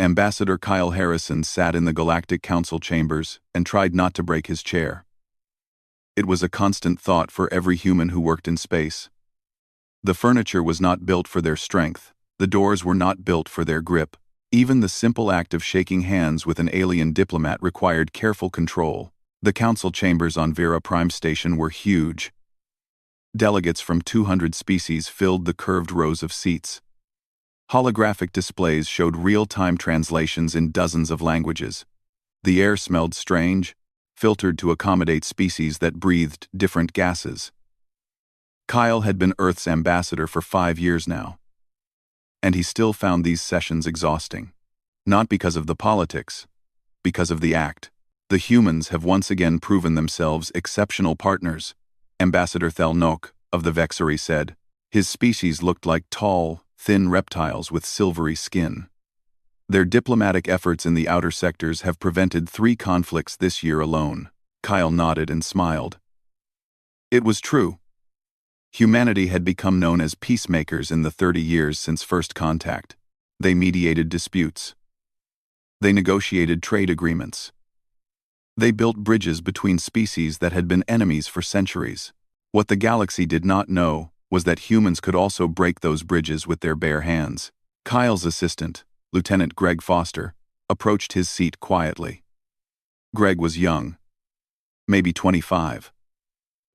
Ambassador Kyle Harrison sat in the Galactic Council chambers and tried not to break his chair. It was a constant thought for every human who worked in space. The furniture was not built for their strength, the doors were not built for their grip. Even the simple act of shaking hands with an alien diplomat required careful control. The council chambers on Vera Prime Station were huge. Delegates from 200 species filled the curved rows of seats. Holographic displays showed real-time translations in dozens of languages. The air smelled strange, filtered to accommodate species that breathed different gases. Kyle had been Earth's ambassador for 5 years now. And he still found these sessions exhausting. Not because of the politics, because of the act. The humans have once again proven themselves exceptional partners, Ambassador Thelnok of the Vexery said. His species looked like tall, thin reptiles with silvery skin. Their diplomatic efforts in the outer sectors have prevented 3 conflicts this year alone. Kyle nodded and smiled. It was true. Humanity had become known as peacemakers in the 30 years since first contact. They mediated disputes. They negotiated trade agreements. They built bridges between species that had been enemies for centuries. What the galaxy did not know was that humans could also break those bridges with their bare hands. Kyle's assistant, Lieutenant Greg Foster, approached his seat quietly. Greg was young, maybe 25,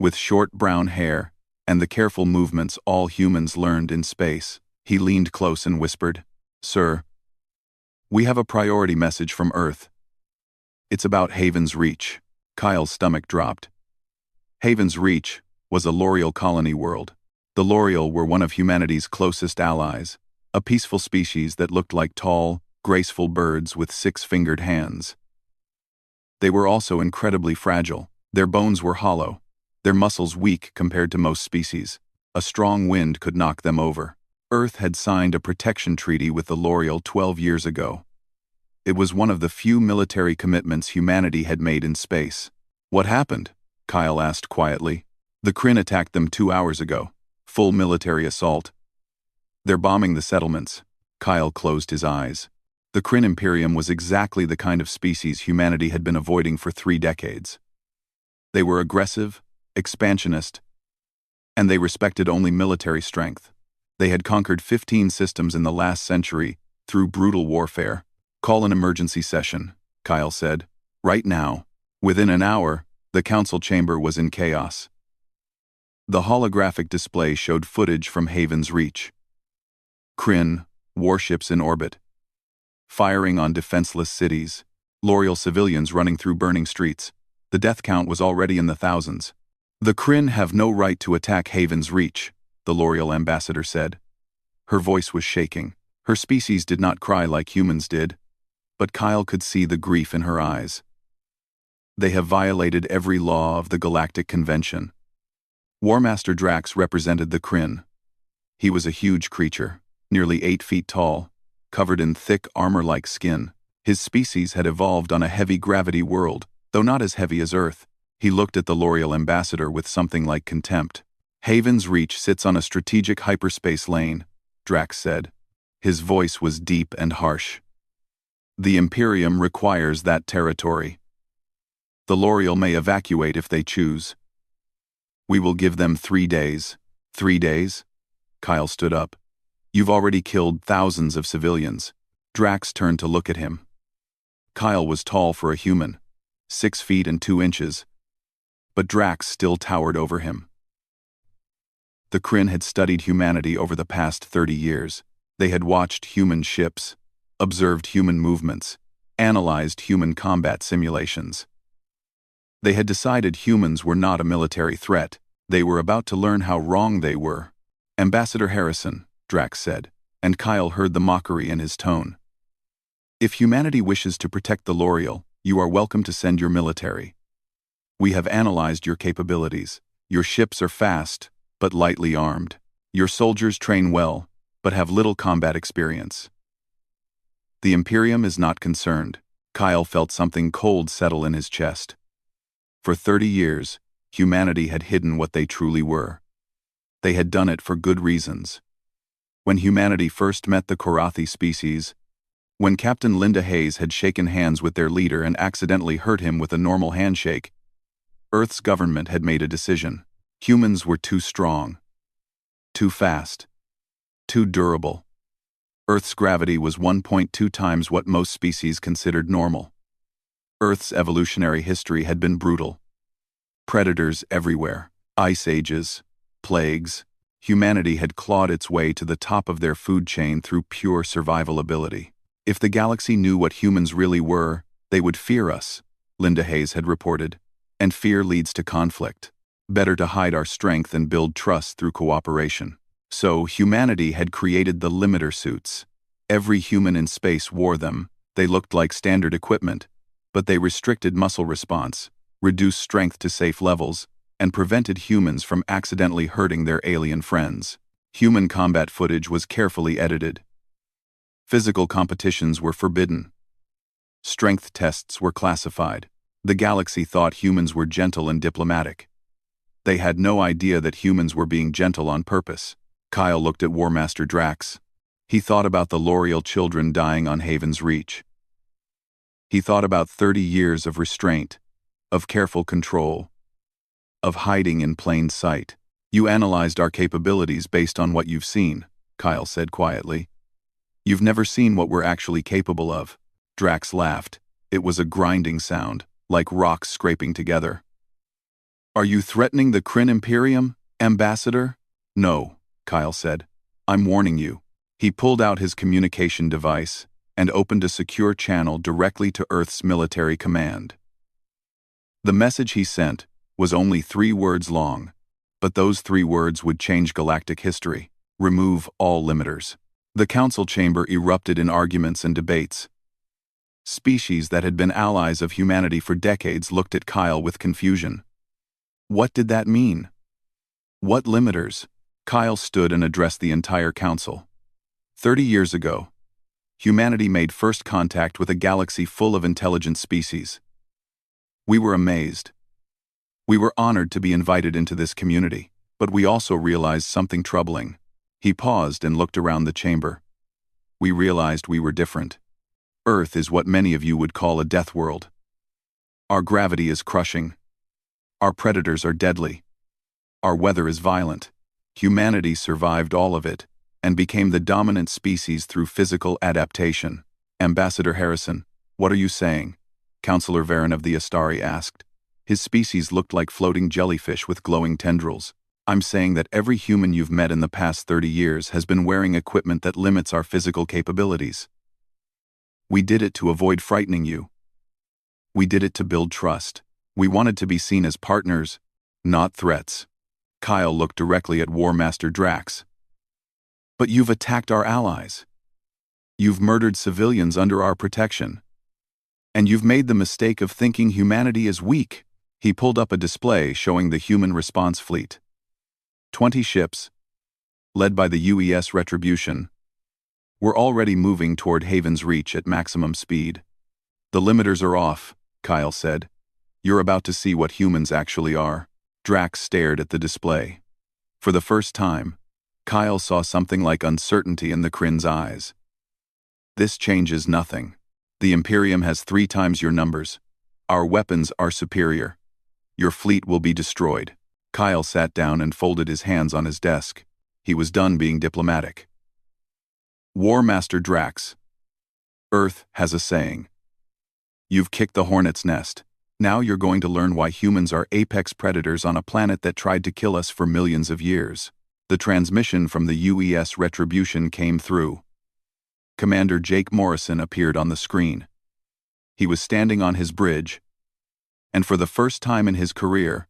with short brown hair and the careful movements all humans learned in space. He leaned close and whispered, "Sir, we have a priority message from Earth. It's about Haven's Reach." Kyle's stomach dropped. Haven's Reach was a L'Oreal colony world. The L'Oreal were one of humanity's closest allies, a peaceful species that looked like tall, graceful birds with 6-fingered hands. They were also incredibly fragile. Their bones were hollow, their muscles weak compared to most species. A strong wind could knock them over. Earth had signed a protection treaty with the L'Oreal 12 years ago. It was one of the few military commitments humanity had made in space. "What happened?" Kyle asked quietly. "The Kryn attacked them 2 hours ago. Full military assault. They're bombing the settlements." Kyle closed his eyes. The Kryn Imperium was exactly the kind of species humanity had been avoiding for 3 decades. They were aggressive, expansionist, and they respected only military strength. They had conquered 15 systems in the last century through brutal warfare. "Call an emergency session," Kyle said. "Right now." Within an hour, the council chamber was in chaos. The holographic display showed footage from Haven's Reach. Kryn, warships in orbit. Firing on defenseless cities. L'Oreal civilians running through burning streets. The death count was already in the thousands. "The Kryn have no right to attack Haven's Reach," the L'Oreal ambassador said. Her voice was shaking. Her species did not cry like humans did, but Kyle could see the grief in her eyes. "They have violated every law of the Galactic Convention." Warmaster Drax represented the Kryn. He was a huge creature, nearly 8 feet tall, covered in thick armor-like skin. His species had evolved on a heavy-gravity world, though not as heavy as Earth. He looked at the L'Oreal ambassador with something like contempt. "Haven's Reach sits on a strategic hyperspace lane," Drax said. His voice was deep and harsh. "The Imperium requires that territory. The L'Oreal may evacuate if they choose. We will give them 3 days. 3 days? Kyle stood up. "You've already killed thousands of civilians." Drax turned to look at him. Kyle was tall for a human, 6 feet and 2 inches, but Drax still towered over him. The Kryn had studied humanity over the past 30 years. They had watched human ships, observed human movements, analyzed human combat simulations. They had decided humans were not a military threat. They were about to learn how wrong they were. "Ambassador Harrison," Drax said, and Kyle heard the mockery in his tone. "If humanity wishes to protect the L'Oreal, you are welcome to send your military. We have analyzed your capabilities. Your ships are fast, but lightly armed. Your soldiers train well, but have little combat experience. The Imperium is not concerned." Kyle felt something cold settle in his chest. For 30 years, humanity had hidden what they truly were. They had done it for good reasons. When humanity first met the Korathi species, When Captain Linda Hayes had shaken hands with their leader and accidentally hurt him with a normal handshake, Earth's government had made a decision. Humans were too strong, too fast, too durable. Earth's gravity was 1.2 times what most species considered normal. Earth's evolutionary history had been brutal. Predators everywhere, ice ages, plagues. Humanity had clawed its way to the top of their food chain through pure survival ability. If the galaxy knew what humans really were, they would fear us, Linda Hayes had reported. And fear leads to conflict. Better to hide our strength and build trust through cooperation. So humanity had created the limiter suits. Every human in space wore them. They looked like standard equipment, but they restricted muscle response, reduced strength to safe levels, and prevented humans from accidentally hurting their alien friends. Human combat footage was carefully edited. Physical competitions were forbidden. Strength tests were classified. The galaxy thought humans were gentle and diplomatic. They had no idea that humans were being gentle on purpose. Kyle looked at War Master Drax. He thought about the L'Oreal children dying on Haven's Reach. He thought about 30 years of restraint, of careful control, of hiding in plain sight. You analyzed our capabilities based on what you've seen, Kyle said quietly. You've never seen what we're actually capable of. Drax laughed. It was a grinding sound, like rocks scraping together. Are you threatening the Kryn Imperium, Ambassador? No, Kyle said. I'm warning you. He pulled out his communication device and opened a secure channel directly to Earth's military command. The message he sent was only 3 words long, but those 3 words would change galactic history. Remove all limiters. The council chamber erupted in arguments and debates. Species that had been allies of humanity for decades looked at Kyle with confusion. What did that mean? What limiters? Kyle stood and addressed the entire council. 30 years ago, humanity made first contact with a galaxy full of intelligent species. We were amazed. We were honored to be invited into this community, but we also realized something troubling. He paused and looked around the chamber. We realized we were different. Earth is what many of you would call a death world. Our gravity is crushing. Our predators are deadly. Our weather is violent. Humanity survived all of it and became the dominant species through physical adaptation. Ambassador Harrison, what are you saying? Counselor Varen of the Astari asked. His species looked like floating jellyfish with glowing tendrils. I'm saying that every human you've met in the past 30 years has been wearing equipment that limits our physical capabilities. We did it to avoid frightening you. We did it to build trust. We wanted to be seen as partners, not threats. Kyle looked directly at War Master Drax. But you've attacked our allies. You've murdered civilians under our protection. And you've made the mistake of thinking humanity is weak. He pulled up a display showing the human response fleet. 20 ships, led by the UES Retribution, were already moving toward Haven's Reach at maximum speed. The limiters are off, Kyle said. You're about to see what humans actually are. Drax stared at the display. For the first time, Kyle saw something like uncertainty in the Kryn's eyes. This changes nothing. The Imperium has 3 times your numbers. Our weapons are superior. Your fleet will be destroyed. Kyle sat down and folded his hands on his desk. He was done being diplomatic. War Master Drax. Earth has a saying. You've kicked the hornet's nest. Now you're going to learn why humans are apex predators on a planet that tried to kill us for millions of years. The transmission from the UES Retribution came through. Commander Jake Morrison appeared on the screen. He was standing on his bridge, and for the first time in his career,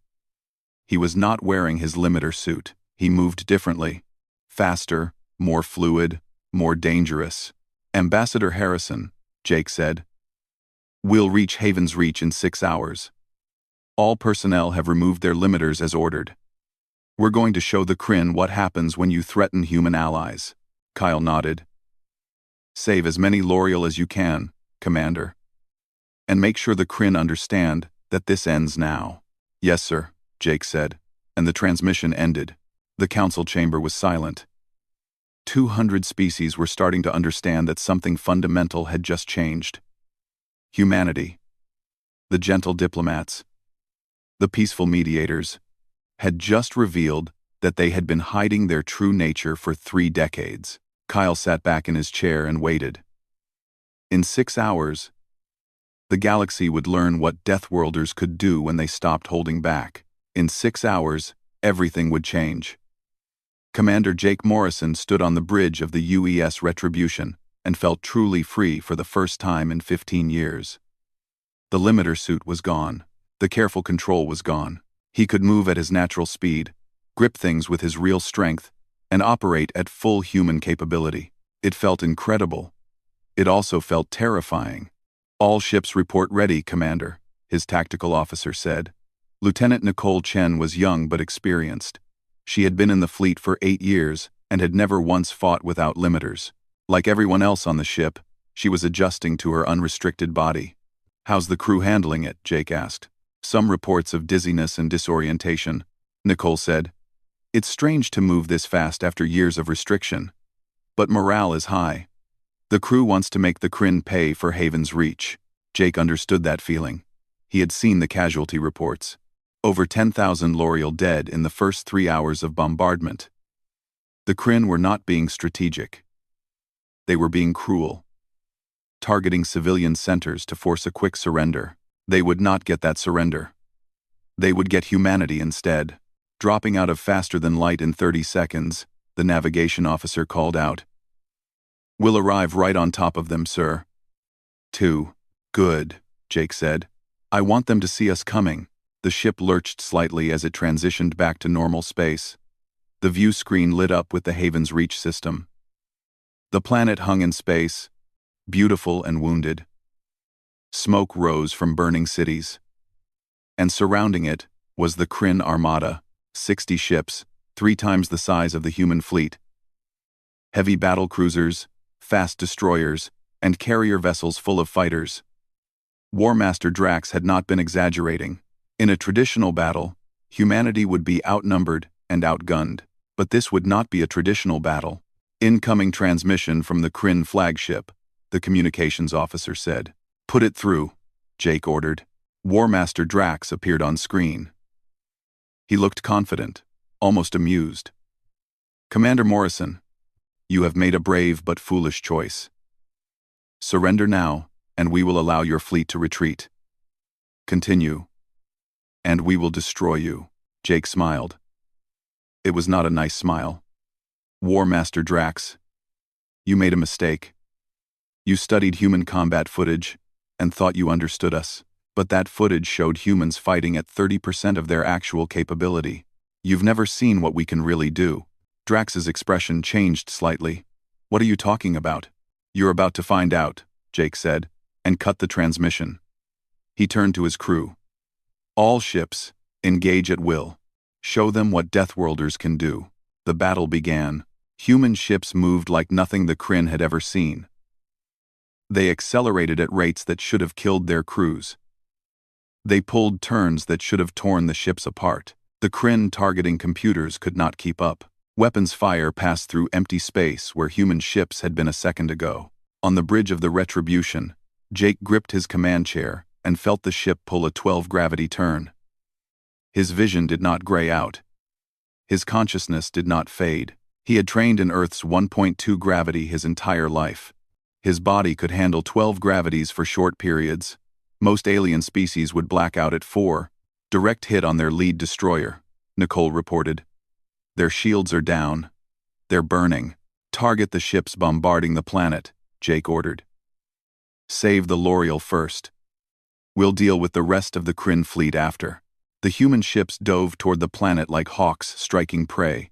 he was not wearing his limiter suit. He moved differently, faster, more fluid, more dangerous. Ambassador Harrison, Jake said. We'll reach Haven's Reach in 6 hours. All personnel have removed their limiters as ordered. We're going to show the Kryn what happens when you threaten human allies. Kyle nodded. Save as many L'Oreal as you can, Commander. And make sure the Kryn understand that this ends now. Yes, sir, Jake said, and the transmission ended. The council chamber was silent. 200 species were starting to understand that something fundamental had just changed. Humanity, the gentle diplomats, the peaceful mediators, had just revealed that they had been hiding their true nature for 3 decades. Kyle sat back in his chair and waited. In 6 hours, the galaxy would learn what Deathworlders could do when they stopped holding back. In 6 hours, everything would change. Commander Jake Morrison stood on the bridge of the UES Retribution and felt truly free for the first time in 15 years. The limiter suit was gone. The careful control was gone. He could move at his natural speed, grip things with his real strength, and operate at full human capability. It felt incredible. It also felt terrifying. "All ships report ready, Commander," his tactical officer said. Lieutenant Nicole Chen was young but experienced. She had been in the fleet for 8 years and had never once fought without limiters. Like everyone else on the ship, she was adjusting to her unrestricted body. "How's the crew handling it?" Jake asked. "Some reports of dizziness and disorientation," Nicole said. "It's strange to move this fast after years of restriction. But morale is high. The crew wants to make the Kryn pay for Haven's reach." Jake understood that feeling. He had seen the casualty reports. Over 10,000 L'Oreal dead in the first 3 hours of bombardment. The Kryn were not being strategic. They were being cruel, targeting civilian centers to force a quick surrender. They would not get that surrender. They would get humanity instead. Dropping out of faster than light in 30 seconds, the navigation officer called out. "We'll arrive right on top of them, sir." 2. "Good," Jake said. "I want them to see us coming." The ship lurched slightly as it transitioned back to normal space. The view screen lit up with the Haven's Reach system. The planet hung in space, beautiful and wounded. Smoke rose from burning cities. And surrounding it was the Kryn Armada, 60 ships, 3 times the size of the human fleet. Heavy battle cruisers, fast destroyers, and carrier vessels full of fighters. War Master Drax had not been exaggerating. In a traditional battle, humanity would be outnumbered and outgunned. But this would not be a traditional battle. "Incoming transmission from the Kryn flagship," the communications officer said. "Put it through," Jake ordered. War Master Drax appeared on screen. He looked confident, almost amused. "Commander Morrison, you have made a brave but foolish choice. Surrender now, and we will allow your fleet to retreat. Continue, and we will destroy you." Jake smiled. It was not a nice smile. "War Master Drax, you made a mistake. You studied human combat footage and thought you understood us, but that footage showed humans fighting at 30% of their actual capability. You've never seen what we can really do." Drax's expression changed slightly. "What are you talking about?" "You're about to find out," Jake said, and cut the transmission. He turned to his crew. "All ships, engage at will. Show them what Deathworlders can do." The battle began. Human ships moved like nothing the Kryn had ever seen. They accelerated at rates that should have killed their crews. They pulled turns that should have torn the ships apart. The Kryn targeting computers could not keep up. Weapons fire passed through empty space where human ships had been a second ago. On the bridge of the Retribution, Jake gripped his command chair and felt the ship pull a 12-gravity turn. His vision did not gray out. His consciousness did not fade. He had trained in Earth's 1.2 gravity his entire life. His body could handle 12 gravities for short periods. Most alien species would black out at 4. "Direct hit on their lead destroyer," Nicole reported. "Their shields are down. They're burning. Target the ships bombarding the planet," Jake ordered. "Save the L'Oreal first. We'll deal with the rest of the Kryn fleet after." The human ships dove toward the planet like hawks striking prey.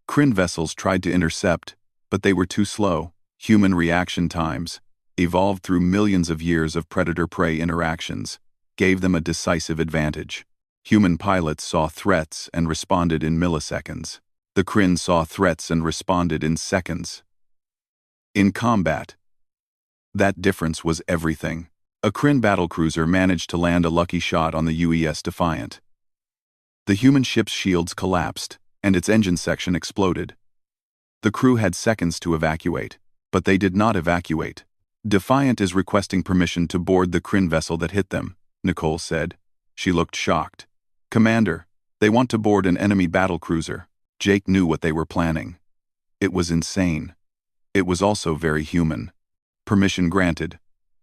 Kryn vessels tried to intercept, but they were too slow. Human reaction times, evolved through millions of years of predator-prey interactions, gave them a decisive advantage. Human pilots saw threats and responded in milliseconds. The Kryn saw threats and responded in seconds. In combat, that difference was everything. A Kryn battlecruiser managed to land a lucky shot on the UES Defiant. The human ship's shields collapsed, and its engine section exploded. The crew had seconds to evacuate, but they did not evacuate. Defiant is requesting permission to board the Kryn vessel that hit them, Nicole said. She looked shocked. Commander, they want to board an enemy battlecruiser. Jake knew what they were planning. It was insane. It was also very human. Permission granted.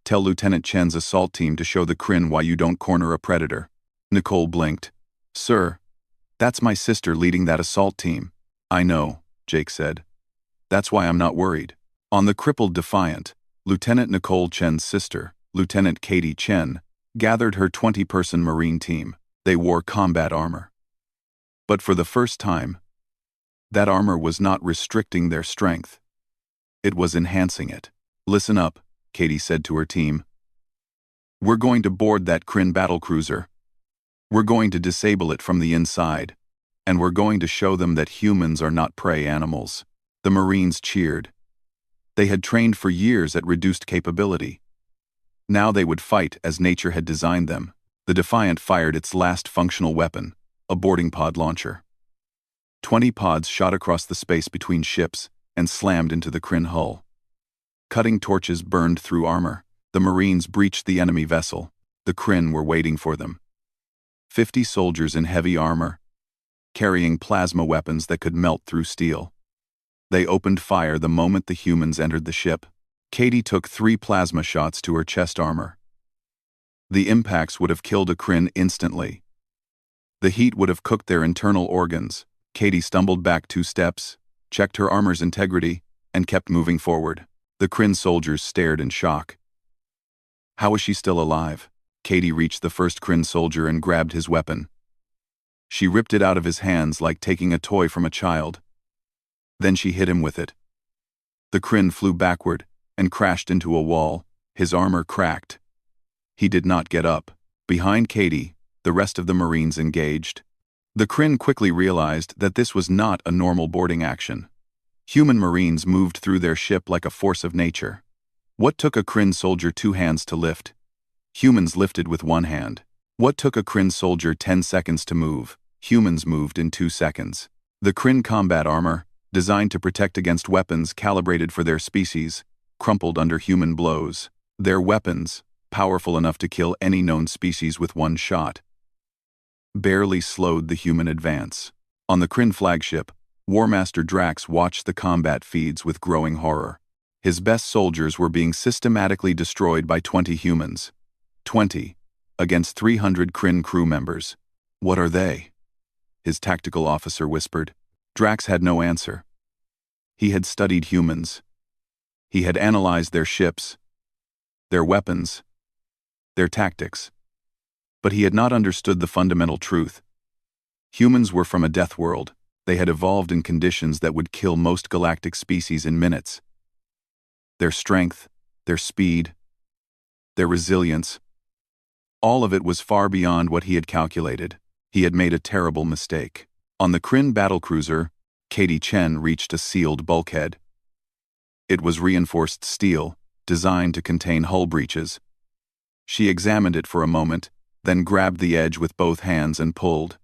Tell Lieutenant Chen's assault team to show the Kryn why you don't corner a predator. Nicole blinked. Sir, that's my sister leading that assault team. I know, Jake said. That's why I'm not worried. On the crippled Defiant, Lieutenant Nicole Chen's sister, Lieutenant Katie Chen, gathered her 20-person Marine team. They wore combat armor. But for the first time, that armor was not restricting their strength. It was enhancing it. Listen up, Katie said to her team. We're going to board that Kryn battlecruiser. We're going to disable it from the inside. And we're going to show them that humans are not prey animals. The Marines cheered. They had trained for years at reduced capability. Now they would fight as nature had designed them. The Defiant fired its last functional weapon, a boarding pod launcher. 20 pods shot across the space between ships and slammed into the Kryn hull. Cutting torches burned through armor. The Marines breached the enemy vessel. The Kryn were waiting for them. 50 soldiers in heavy armor, carrying plasma weapons that could melt through steel. They opened fire the moment the humans entered the ship. Katie took 3 plasma shots to her chest armor. The impacts would have killed a Kryn instantly. The heat would have cooked their internal organs. Katie stumbled back 2 steps, checked her armor's integrity, and kept moving forward. The Kryn soldiers stared in shock. How was she still alive? Katie reached the first Kryn soldier and grabbed his weapon. She ripped it out of his hands like taking a toy from a child. Then she hit him with it. The Kryn flew backward and crashed into a wall. His armor cracked. He did not get up. Behind Katie, the rest of the Marines engaged. The Kryn quickly realized that this was not a normal boarding action. Human Marines moved through their ship like a force of nature. What took a Kryn soldier 2 hands to lift? Humans lifted with 1 hand. What took a Kryn soldier 10 seconds to move? Humans moved in 2 seconds. The Kryn combat armor, designed to protect against weapons calibrated for their species, crumpled under human blows. Their weapons, powerful enough to kill any known species with 1 shot, barely slowed the human advance. On the Kryn flagship, War Master Drax watched the combat feeds with growing horror. His best soldiers were being systematically destroyed by 20 humans. 20 against 300 Kryn crew members. What are they? His tactical officer whispered. Drax had no answer. He had studied humans. He had analyzed their ships, their weapons, their tactics. But he had not understood the fundamental truth. Humans were from a death world. They had evolved in conditions that would kill most galactic species in minutes. Their strength, their speed, their resilience, all of it was far beyond what he had calculated. He had made a terrible mistake. On the Kryn battlecruiser, Katie Chen reached a sealed bulkhead. It was reinforced steel, designed to contain hull breaches. She examined it for a moment, then grabbed the edge with both hands and pulled.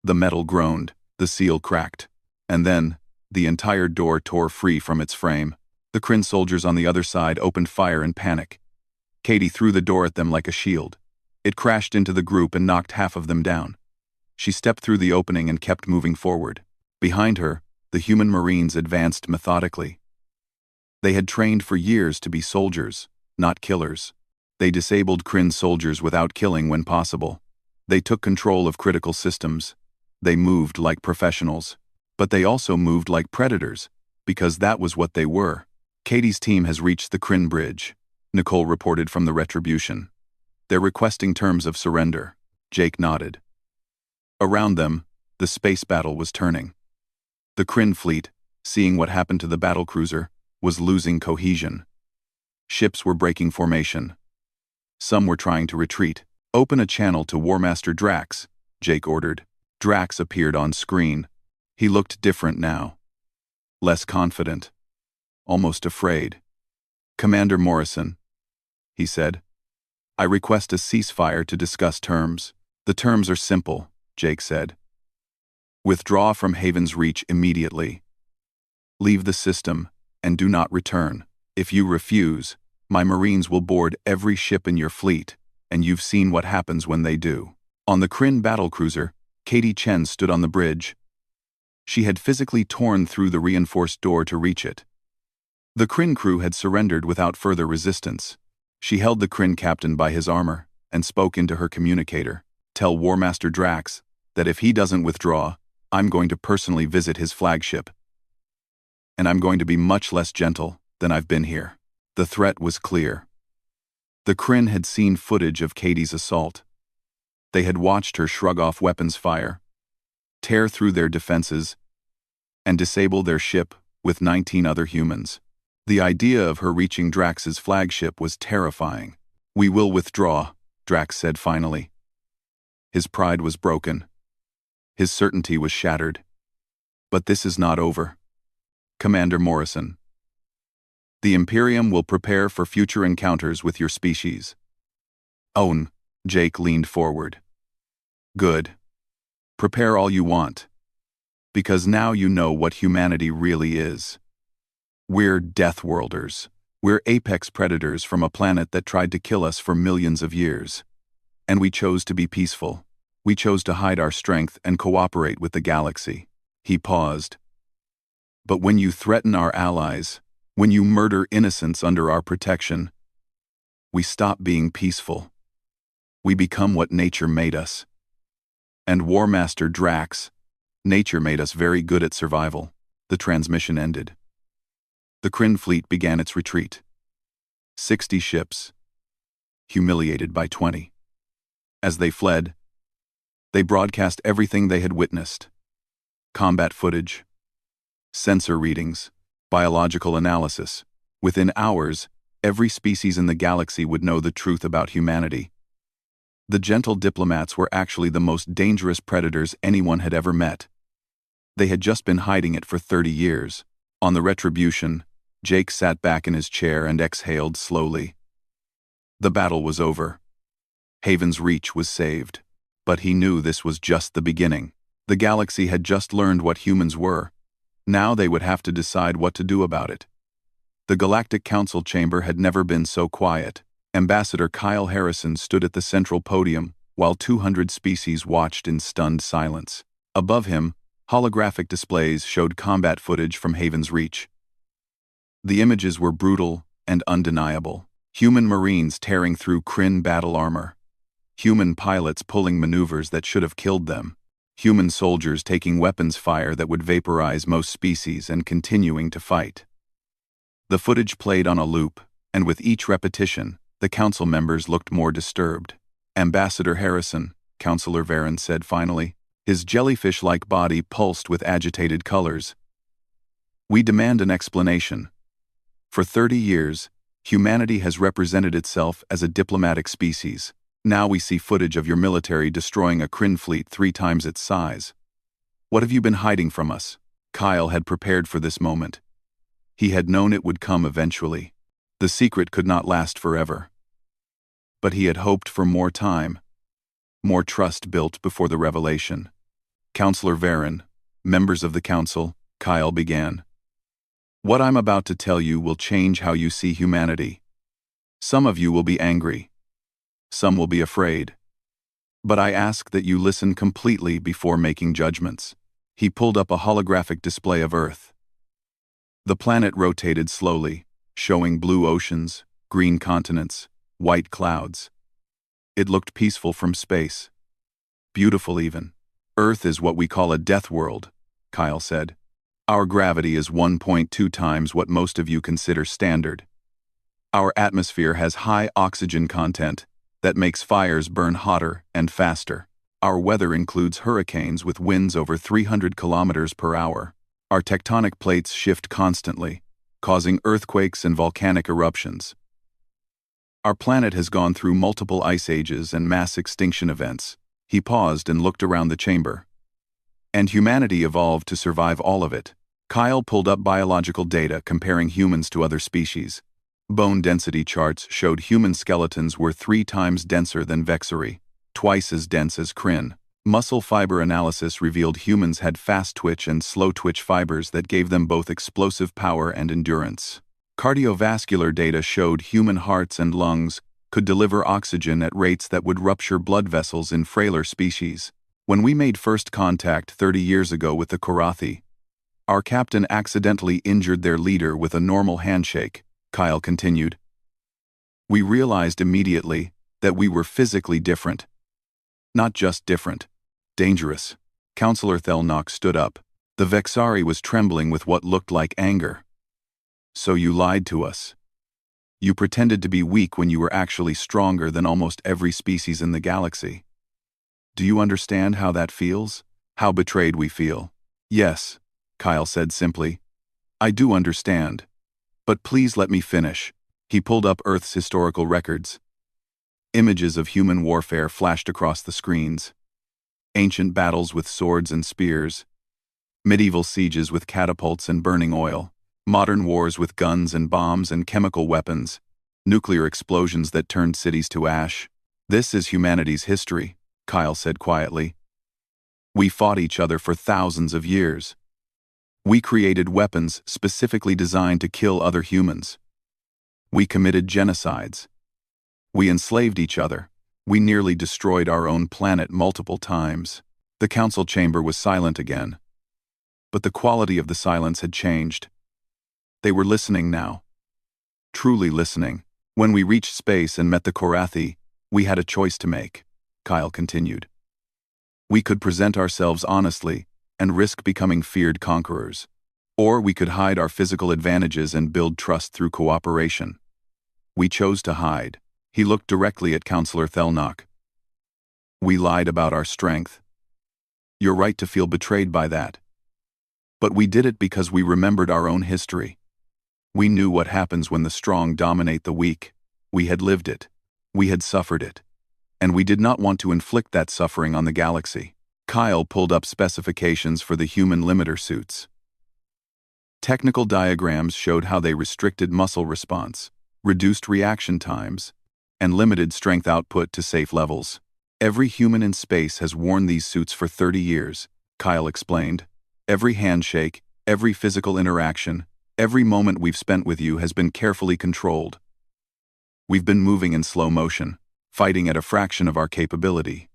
The metal groaned, the seal cracked, and then, the entire door tore free from its frame. The Kryn soldiers on the other side opened fire in panic. Katie threw the door at them like a shield. It crashed into the group and knocked half of them down. She stepped through the opening and kept moving forward. Behind her, the human Marines advanced methodically. They had trained for years to be soldiers, not killers. They disabled Kryn soldiers without killing when possible. They took control of critical systems. They moved like professionals. But they also moved like predators, because that was what they were. Katie's team has reached the Kryn bridge, Nicole reported from the Retribution. They're requesting terms of surrender. Jake nodded. Around them, the space battle was turning. The Kryn fleet, seeing what happened to the battlecruiser, was losing cohesion. Ships were breaking formation. Some were trying to retreat. Open a channel to War Master Drax, Jake ordered. Drax appeared on screen. He looked different now. Less confident. Almost afraid. Commander Morrison, he said. I request a ceasefire to discuss terms. The terms are simple, Jake said. Withdraw from Haven's Reach immediately. Leave the system, and do not return. If you refuse, my Marines will board every ship in your fleet, and you've seen what happens when they do." On the Kryn battlecruiser, Katie Chen stood on the bridge. She had physically torn through the reinforced door to reach it. The Kryn crew had surrendered without further resistance. She held the Kryn captain by his armor and spoke into her communicator. "Tell War Master Drax that if he doesn't withdraw, I'm going to personally visit his flagship. And I'm going to be much less gentle than I've been here." The threat was clear. The Kryn had seen footage of Katie's assault. They had watched her shrug off weapons fire, tear through their defenses, and disable their ship with 19 other humans. The idea of her reaching Drax's flagship was terrifying. "We will withdraw," Drax said finally. His pride was broken. His certainty was shattered. "But this is not over. Commander Morrison. The Imperium will prepare for future encounters with your species." "Own," Jake leaned forward. "Good. Prepare all you want. Because now you know what humanity really is. We're Deathworlders. We're apex predators from a planet that tried to kill us for millions of years. And we chose to be peaceful. We chose to hide our strength and cooperate with the galaxy." He paused. "But when you threaten our allies, when you murder innocents under our protection, we stop being peaceful. We become what nature made us. And War Master Drax, nature made us very good at survival." The transmission ended. The Kryn fleet began its retreat. 60 ships, humiliated by 20. As they fled, they broadcast everything they had witnessed. Combat footage, sensor readings, biological analysis. Within hours, every species in the galaxy would know the truth about humanity. The gentle diplomats were actually the most dangerous predators anyone had ever met. They had just been hiding it for 30 years. On the Retribution, Jake sat back in his chair and exhaled slowly. The battle was over. Haven's Reach was saved. But he knew this was just the beginning. The galaxy had just learned what humans were. Now they would have to decide what to do about it. The Galactic Council chamber had never been so quiet. Ambassador Kyle Harrison stood at the central podium, while 200 species watched in stunned silence. Above him, holographic displays showed combat footage from Haven's Reach. The images were brutal and undeniable. Human Marines tearing through Kryn battle armor. Human pilots pulling maneuvers that should have killed them. Human soldiers taking weapons fire that would vaporize most species and continuing to fight. The footage played on a loop, and with each repetition, the council members looked more disturbed. "Ambassador Harrison," Councillor Varen said finally. His jellyfish-like body pulsed with agitated colors. "We demand an explanation. For 30 years, humanity has represented itself as a diplomatic species. Now we see footage of your military destroying a Kryn fleet 3 times its size. What have you been hiding from us?" Kyle had prepared for this moment. He had known it would come eventually. The secret could not last forever. But he had hoped for more time, more trust built before the revelation. "Councillor Varen, members of the council," Kyle began. "What I'm about to tell you will change how you see humanity. Some of you will be angry. Some will be afraid. But I ask that you listen completely before making judgments." He pulled up a holographic display of Earth. The planet rotated slowly, showing blue oceans, green continents, white clouds. It looked peaceful from space. Beautiful even. "Earth is what we call a death world," Kyle said. "Our gravity is 1.2 times what most of you consider standard. Our atmosphere has high oxygen content that makes fires burn hotter and faster. Our weather includes hurricanes with winds over 300 kilometers per hour. Our tectonic plates shift constantly, causing earthquakes and volcanic eruptions. Our planet has gone through multiple ice ages and mass extinction events." He paused and looked around the chamber. "And humanity evolved to survive all of it." Kyle pulled up biological data comparing humans to other species. Bone density charts showed human skeletons were 3 times denser than Vexari, twice as dense as Kryn. Muscle fiber analysis revealed humans had fast-twitch and slow-twitch fibers that gave them both explosive power and endurance. Cardiovascular data showed human hearts and lungs could deliver oxygen at rates that would rupture blood vessels in frailer species. When we made first contact 30 years ago with the Korathi, our captain accidentally injured their leader with a normal handshake, Kyle continued. We realized immediately that we were physically different. Not just different, dangerous. Counselor Thelnock stood up. The Vexari was trembling with what looked like anger. So you lied to us. You pretended to be weak when you were actually stronger than almost every species in the galaxy. Do you understand how that feels? How betrayed we feel? Yes, Kyle said simply. I do understand. But please let me finish. He pulled up Earth's historical records. Images of human warfare flashed across the screens. Ancient battles with swords and spears. Medieval sieges with catapults and burning oil. Modern wars with guns and bombs and chemical weapons. Nuclear explosions that turned cities to ash. This is humanity's history, Kyle said quietly. We fought each other for thousands of years. We created weapons specifically designed to kill other humans. We committed genocides. We enslaved each other. We nearly destroyed our own planet multiple times. The council chamber was silent again. But the quality of the silence had changed. They were listening now. Truly listening. When we reached space and met the Korathi, we had a choice to make, Kyle continued. We could present ourselves honestly and risk becoming feared conquerors. Or we could hide our physical advantages and build trust through cooperation. We chose to hide. He looked directly at Counselor Thelnock. We lied about our strength. You're right to feel betrayed by that. But we did it because we remembered our own history. We knew what happens when the strong dominate the weak. We had lived it. We had suffered it. And we did not want to inflict that suffering on the galaxy. Kyle pulled up specifications for the human limiter suits. Technical diagrams showed how they restricted muscle response, reduced reaction times, and limited strength output to safe levels. Every human in space has worn these suits for 30 years, Kyle explained. Every handshake, every physical interaction, every moment we've spent with you has been carefully controlled. We've been moving in slow motion, fighting at a fraction of our capability.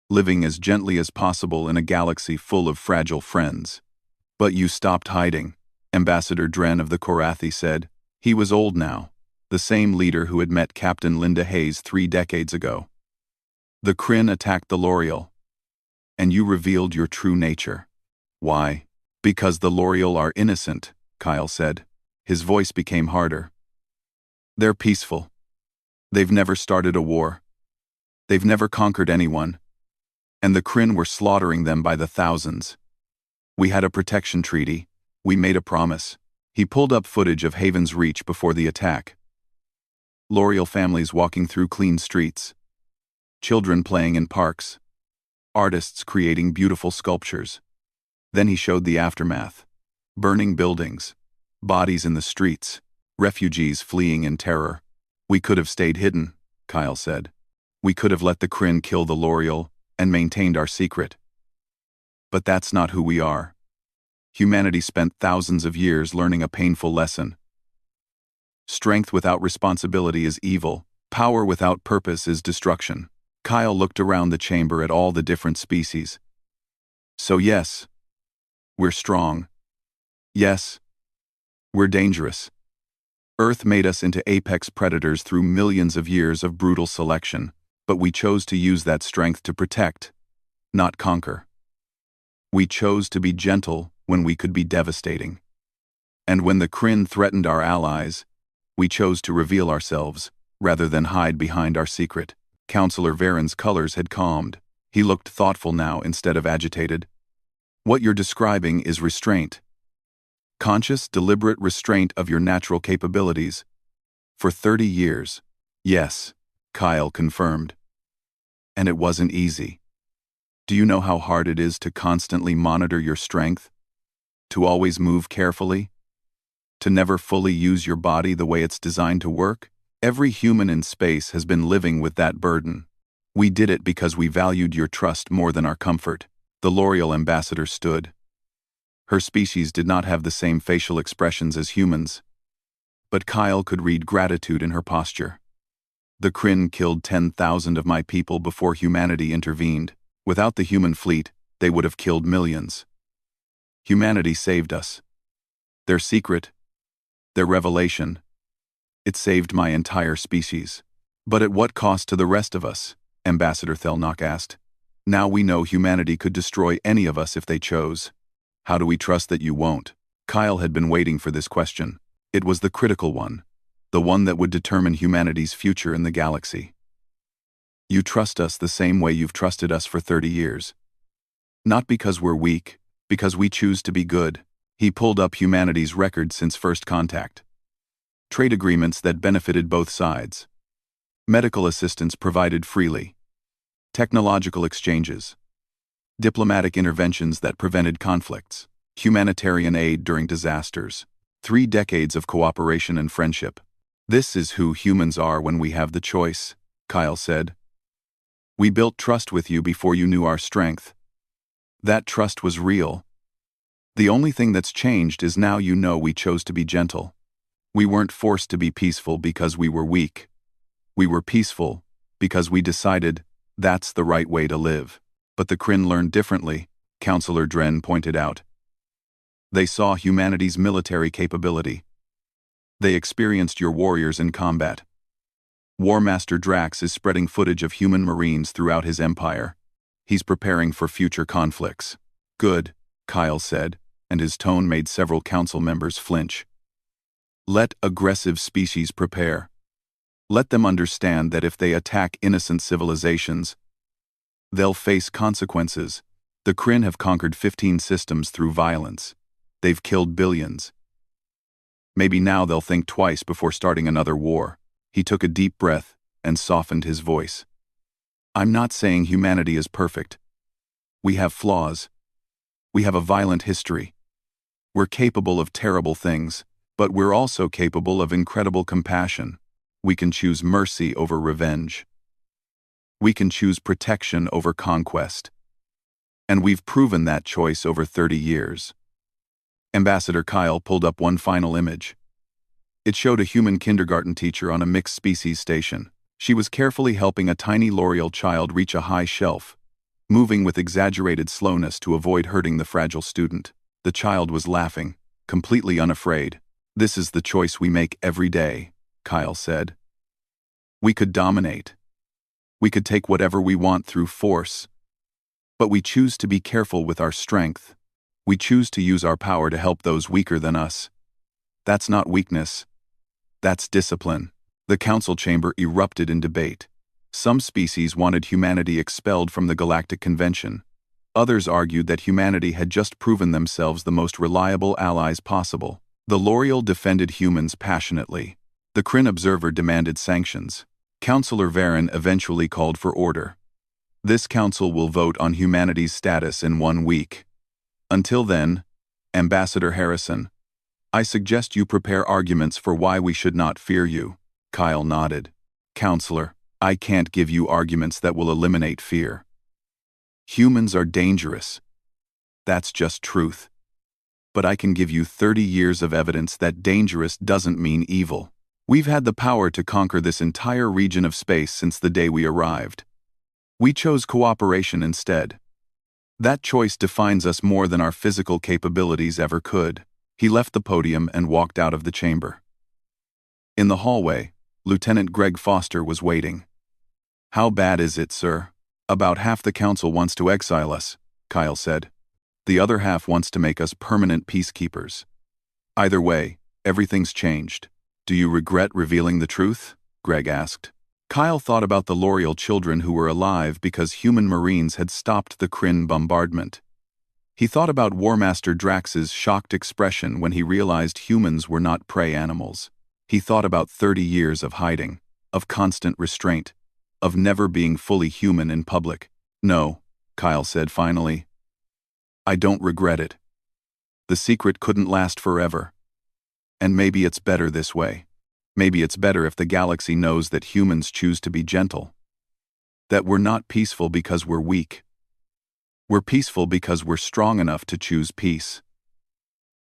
Living as gently as possible in a galaxy full of fragile friends. But you stopped hiding, Ambassador Dren of the Korathi said. He was old now, the same leader who had met Captain Linda Hayes 3 decades ago. The Kryn attacked the L'Oreal. And you revealed your true nature. Why? Because the L'Oreal are innocent, Kyle said. His voice became harder. They're peaceful. They've never started a war. They've never conquered anyone. And the Kryn were slaughtering them by the thousands. We had a protection treaty. We made a promise. He pulled up footage of Haven's Reach before the attack. L'Oreal families walking through clean streets. Children playing in parks. Artists creating beautiful sculptures. Then he showed the aftermath. Burning buildings. Bodies in the streets. Refugees fleeing in terror. We could have stayed hidden, Kyle said. We could have let the Kryn kill the L'Oreal and maintained our secret. But that's not who we are. Humanity spent thousands of years learning a painful lesson. Strength without responsibility is evil. Power without purpose is destruction. Kyle looked around the chamber at all the different species. So yes, we're strong. Yes, we're dangerous. Earth made us into apex predators through millions of years of brutal selection, but we chose to use that strength to protect, not conquer. We chose to be gentle when we could be devastating. And when the Kryn threatened our allies, we chose to reveal ourselves, rather than hide behind our secret. Counselor Varen's colors had calmed. He looked thoughtful now instead of agitated. What you're describing is restraint. Conscious, deliberate restraint of your natural capabilities. For 30 years. Yes, Kyle confirmed. And it wasn't easy. Do you know how hard it is to constantly monitor your strength? To always move carefully? To never fully use your body the way it's designed to work? Every human in space has been living with that burden. We did it because we valued your trust more than our comfort. The L'Oreal ambassador stood. Her species did not have the same facial expressions as humans, but Kyle could read gratitude in her posture. The Kryn killed 10,000 of my people before humanity intervened. Without the human fleet, they would have killed millions. Humanity saved us. Their secret, their revelation, it saved my entire species. But at what cost to the rest of us? Ambassador Thelnock asked. Now we know humanity could destroy any of us if they chose. How do we trust that you won't? Kyle had been waiting for this question. It was the critical one, the one that would determine humanity's future in the galaxy. You trust us the same way you've trusted us for 30 years. Not because we're weak, because we choose to be good. He pulled up humanity's record since first contact. Trade agreements that benefited both sides. Medical assistance provided freely. Technological exchanges. Diplomatic interventions that prevented conflicts. Humanitarian aid during disasters. 3 decades of cooperation and friendship. This is who humans are when we have the choice, Kyle said. We built trust with you before you knew our strength. That trust was real. The only thing that's changed is now you know we chose to be gentle. We weren't forced to be peaceful because we were weak. We were peaceful because we decided that's the right way to live. But the Kryn learned differently, Counselor Dren pointed out. They saw humanity's military capability. They experienced your warriors in combat. War Master Drax is spreading footage of human marines throughout his empire. He's preparing for future conflicts. Good, Kyle said, and his tone made several council members flinch. Let aggressive species prepare. Let them understand that if they attack innocent civilizations, they'll face consequences. The Kryn have conquered 15 systems through violence. They've killed billions. Maybe now they'll think twice before starting another war. He took a deep breath and softened his voice. I'm not saying humanity is perfect. We have flaws. We have a violent history. We're capable of terrible things, but we're also capable of incredible compassion. We can choose mercy over revenge. We can choose protection over conquest. And we've proven that choice over 30 years. Ambassador Kyle pulled up one final image. It showed a human kindergarten teacher on a mixed-species station. She was carefully helping a tiny L'Oreal child reach a high shelf, moving with exaggerated slowness to avoid hurting the fragile student. The child was laughing, completely unafraid. This is the choice we make every day, Kyle said. We could dominate. We could take whatever we want through force. But we choose to be careful with our strength. We choose to use our power to help those weaker than us. That's not weakness. That's discipline. The council chamber erupted in debate. Some species wanted humanity expelled from the Galactic Convention. Others argued that humanity had just proven themselves the most reliable allies possible. The L'Oreal defended humans passionately. The Kryn observer demanded sanctions. Councillor Varen eventually called for order. This council will vote on humanity's status in 1 week. Until then, Ambassador Harrison, I suggest you prepare arguments for why we should not fear you. Kyle nodded. Counselor, I can't give you arguments that will eliminate fear. Humans are dangerous. That's just truth. But I can give you 30 years of evidence that dangerous doesn't mean evil. We've had the power to conquer this entire region of space since the day we arrived. We chose cooperation instead. That choice defines us more than our physical capabilities ever could. He left the podium and walked out of the chamber. In the hallway, Lieutenant Greg Foster was waiting. How bad is it, sir? About half the council wants to exile us, Kyle said. The other half wants to make us permanent peacekeepers. Either way, everything's changed. Do you regret revealing the truth? Greg asked. Kyle thought about the L'Oreal children who were alive because human marines had stopped the Kryn bombardment. He thought about War Master Drax's shocked expression when he realized humans were not prey animals. He thought about 30 years of hiding, of constant restraint, of never being fully human in public. No, Kyle said finally. I don't regret it. The secret couldn't last forever. And maybe it's better this way. Maybe it's better if the galaxy knows that humans choose to be gentle. That we're not peaceful because we're weak. We're peaceful because we're strong enough to choose peace.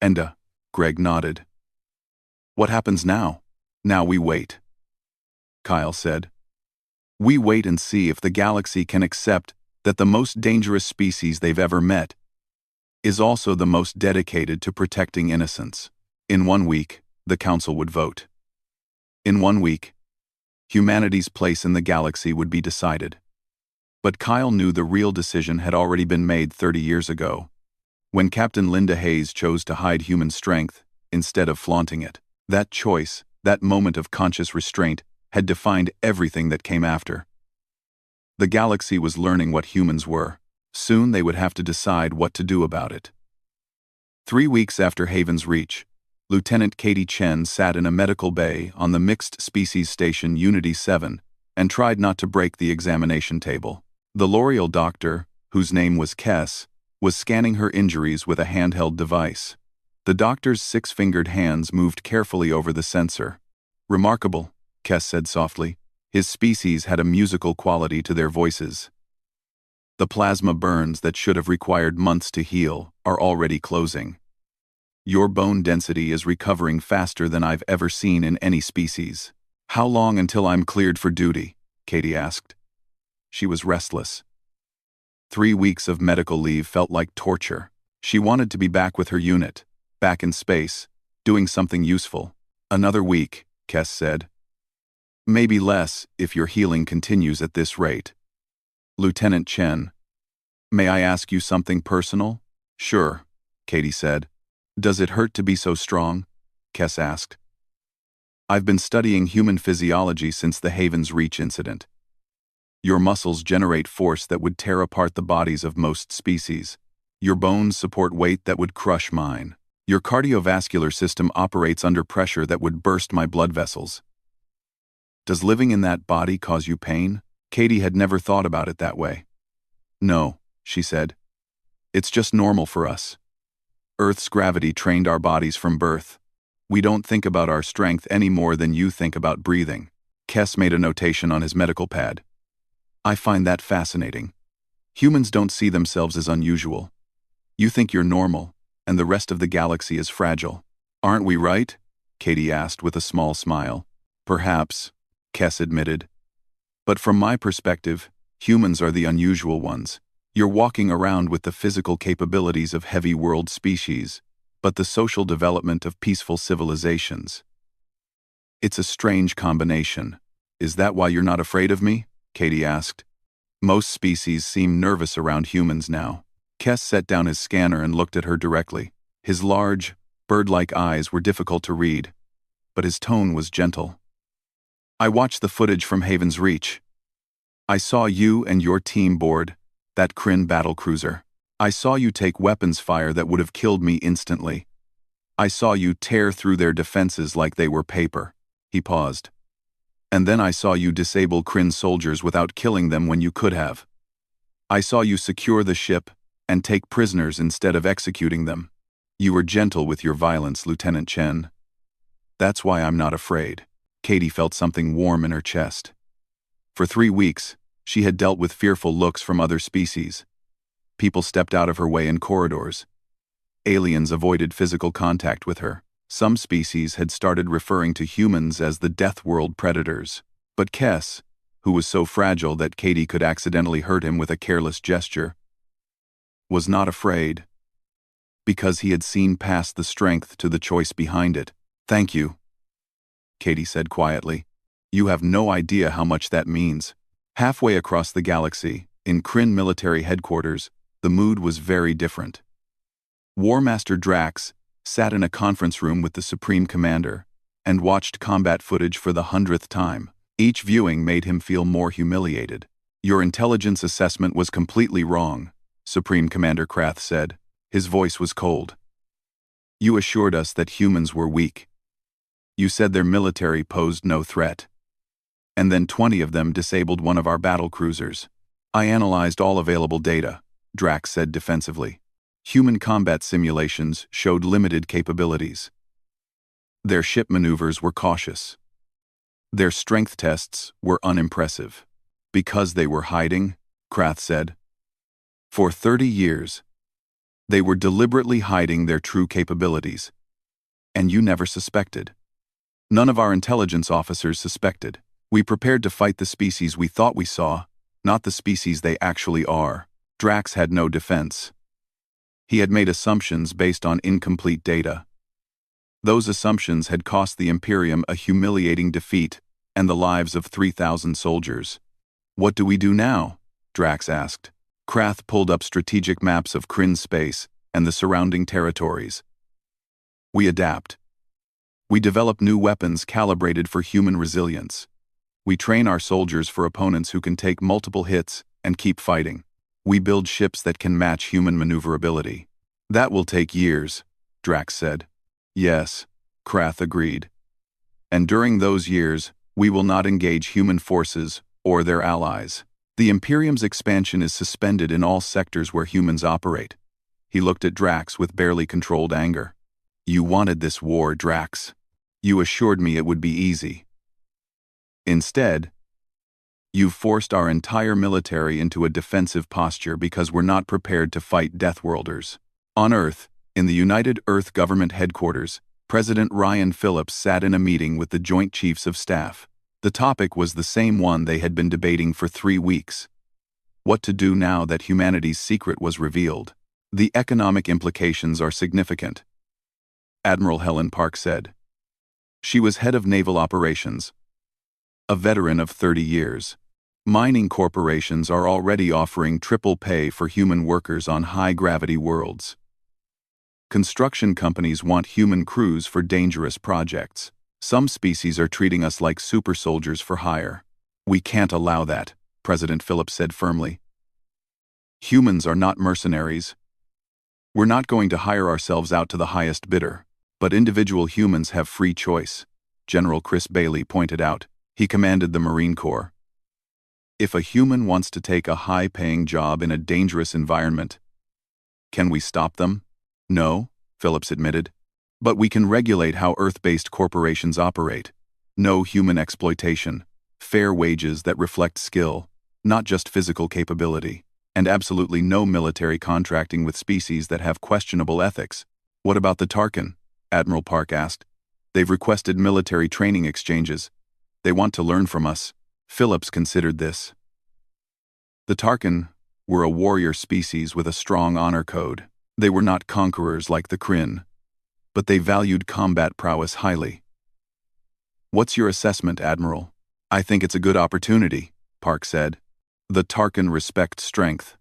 And, Greg nodded. What happens now? Now we wait. Kyle said. We wait and see if the galaxy can accept that the most dangerous species they've ever met is also the most dedicated to protecting innocence. In 1 week, the Council would vote. In 1 week, humanity's place in the galaxy would be decided. But Kyle knew the real decision had already been made 30 years ago, when Captain Linda Hayes chose to hide human strength instead of flaunting it. That choice, that moment of conscious restraint, had defined everything that came after. The galaxy was learning what humans were. Soon they would have to decide what to do about it. 3 weeks after Haven's reach, Lieutenant Katie Chen sat in a medical bay on the mixed species station Unity 7 and tried not to break the examination table. The L'Oreal doctor, whose name was Kess, was scanning her injuries with a handheld device. The doctor's 6-fingered hands moved carefully over the sensor. Remarkable, Kess said softly. His species had a musical quality to their voices. The plasma burns that should have required months to heal are already closing. Your bone density is recovering faster than I've ever seen in any species. How long until I'm cleared for duty? Katie asked. She was restless. 3 weeks of medical leave felt like torture. She wanted to be back with her unit, back in space, doing something useful. Another week, Kess said. Maybe less if your healing continues at this rate. Lieutenant Chen. May I ask you something personal? Sure, Katie said. Does it hurt to be so strong? Kess asked. I've been studying human physiology since the Haven's Reach incident. Your muscles generate force that would tear apart the bodies of most species. Your bones support weight that would crush mine. Your cardiovascular system operates under pressure that would burst my blood vessels. Does living in that body cause you pain? Katie had never thought about it that way. No, she said. It's just normal for us. Earth's gravity trained our bodies from birth. We don't think about our strength any more than you think about breathing. Kess made a notation on his medical pad. I find that fascinating. Humans don't see themselves as unusual. You think you're normal, and the rest of the galaxy is fragile. Aren't we right? Katie asked with a small smile. Perhaps, Kess admitted. But from my perspective, humans are the unusual ones. You're walking around with the physical capabilities of heavy world species, but the social development of peaceful civilizations. It's a strange combination. Is that why you're not afraid of me? Katie asked. Most species seem nervous around humans now. Kess set down his scanner and looked at her directly. His large, bird-like eyes were difficult to read, but his tone was gentle. I watched the footage from Haven's Reach. I saw you and your team board that Kryn battlecruiser. I saw you take weapons fire that would have killed me instantly. I saw you tear through their defenses like they were paper. He paused. And then I saw you disable Kryn soldiers without killing them when you could have. I saw you secure the ship and take prisoners instead of executing them. You were gentle with your violence, Lieutenant Chen. That's why I'm not afraid. Katie felt something warm in her chest. For 3 weeks, she had dealt with fearful looks from other species. People stepped out of her way in corridors. Aliens avoided physical contact with her. Some species had started referring to humans as the Deathworld predators. But Kess, who was so fragile that Katie could accidentally hurt him with a careless gesture, was not afraid, because he had seen past the strength to the choice behind it. Thank you, Katie said quietly. You have no idea how much that means. Halfway across the galaxy, in Kryn military headquarters, the mood was very different. War Master Drax sat in a conference room with the Supreme Commander and watched combat footage for the 100th time. Each viewing made him feel more humiliated. Your intelligence assessment was completely wrong, Supreme Commander Krath said. His voice was cold. You assured us that humans were weak. You said their military posed no threat. And then 20 of them disabled one of our battle cruisers. I analyzed all available data, Drax said defensively. Human combat simulations showed limited capabilities. Their ship maneuvers were cautious. Their strength tests were unimpressive. Because they were hiding, Krath said. For 30 years, they were deliberately hiding their true capabilities. And you never suspected. None of our intelligence officers suspected. We prepared to fight the species we thought we saw, not the species they actually are. Drax had no defense. He had made assumptions based on incomplete data. Those assumptions had cost the Imperium a humiliating defeat and the lives of 3,000 soldiers. What do we do now? Drax asked. Krath pulled up strategic maps of Krynn space and the surrounding territories. We adapt. We develop new weapons calibrated for human resilience. We train our soldiers for opponents who can take multiple hits and keep fighting. We build ships that can match human maneuverability. That will take years, Drax said. Yes, Krath agreed. And during those years, we will not engage human forces or their allies. The Imperium's expansion is suspended in all sectors where humans operate. He looked at Drax with barely controlled anger. You wanted this war, Drax. You assured me it would be easy. Instead, you've forced our entire military into a defensive posture because we're not prepared to fight Deathworlders. On Earth, in the United Earth Government Headquarters, President Ryan Phillips sat in a meeting with the Joint Chiefs of Staff. The topic was the same one they had been debating for 3 weeks. What to do now that humanity's secret was revealed. The economic implications are significant, Admiral Helen Park said. She was head of naval operations, a veteran of 30 years. Mining corporations are already offering triple pay for human workers on high-gravity worlds. Construction companies want human crews for dangerous projects. Some species are treating us like super soldiers for hire. We can't allow that, President Phillips said firmly. Humans are not mercenaries. We're not going to hire ourselves out to the highest bidder. But individual humans have free choice, General Chris Bailey pointed out. He commanded the Marine Corps. If a human wants to take a high-paying job in a dangerous environment, can we stop them? No, Phillips admitted. But we can regulate how Earth-based corporations operate. No human exploitation, fair wages that reflect skill, not just physical capability, and absolutely no military contracting with species that have questionable ethics. What about the Tarkin? Admiral Park asked. They've requested military training exchanges. They want to learn from us. Phillips considered this. The Tarkin were a warrior species with a strong honor code. They were not conquerors like the Krynn, but they valued combat prowess highly. What's your assessment, Admiral? I think it's a good opportunity, Park said. The Tarkin respect strength.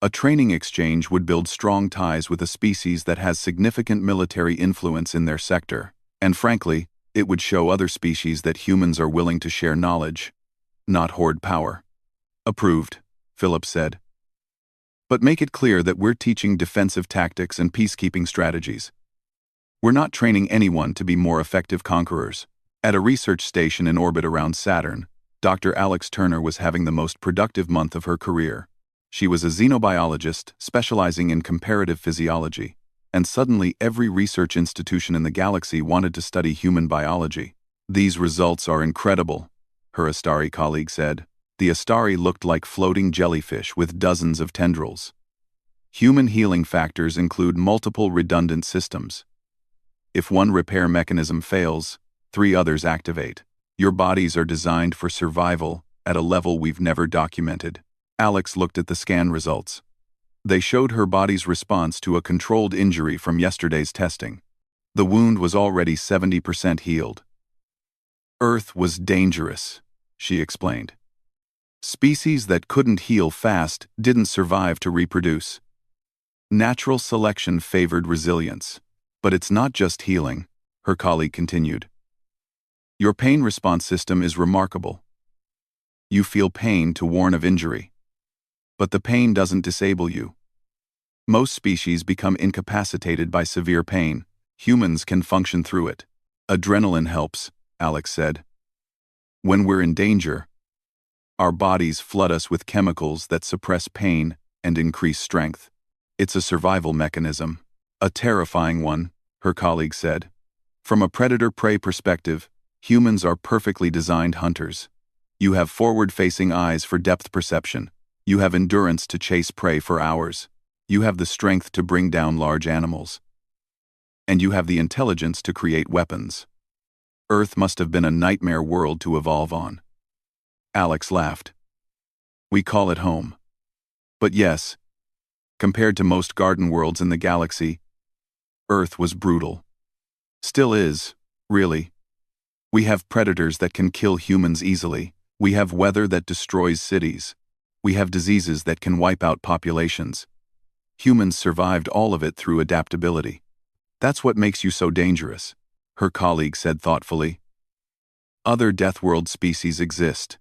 A training exchange would build strong ties with a species that has significant military influence in their sector, and frankly, it would show other species that humans are willing to share knowledge, not hoard power. Approved, Phillips said. But make it clear that we're teaching defensive tactics and peacekeeping strategies. We're not training anyone to be more effective conquerors. At a research station in orbit around Saturn, Dr. Alex Turner was having the most productive month of her career. She was a xenobiologist specializing in comparative physiology, and suddenly every research institution in the galaxy wanted to study human biology. These results are incredible, her Astari colleague said. The Astari looked like floating jellyfish with dozens of tendrils. Human healing factors include multiple redundant systems. If one repair mechanism fails, 3 others activate. Your bodies are designed for survival at a level we've never documented. Alex looked at the scan results. They showed her body's response to a controlled injury from yesterday's testing. The wound was already 70% healed. Earth was dangerous, she explained. Species that couldn't heal fast didn't survive to reproduce. Natural selection favored resilience. But it's not just healing, her colleague continued. Your pain response system is remarkable. You feel pain to warn of injury. But the pain doesn't disable you. Most species become incapacitated by severe pain. Humans can function through it. Adrenaline helps, Alex said. When we're in danger, our bodies flood us with chemicals that suppress pain and increase strength. It's a survival mechanism. A terrifying one, her colleague said. From a predator-prey perspective, humans are perfectly designed hunters. You have forward-facing eyes for depth perception. You have endurance to chase prey for hours. You have the strength to bring down large animals. And you have the intelligence to create weapons. Earth must have been a nightmare world to evolve on. Alex laughed. We call it home. But yes, compared to most garden worlds in the galaxy, Earth was brutal. Still is, really. We have predators that can kill humans easily. We have weather that destroys cities. We have diseases that can wipe out populations. Humans survived all of it through adaptability. That's what makes you so dangerous, her colleague said thoughtfully. Other Deathworld species exist.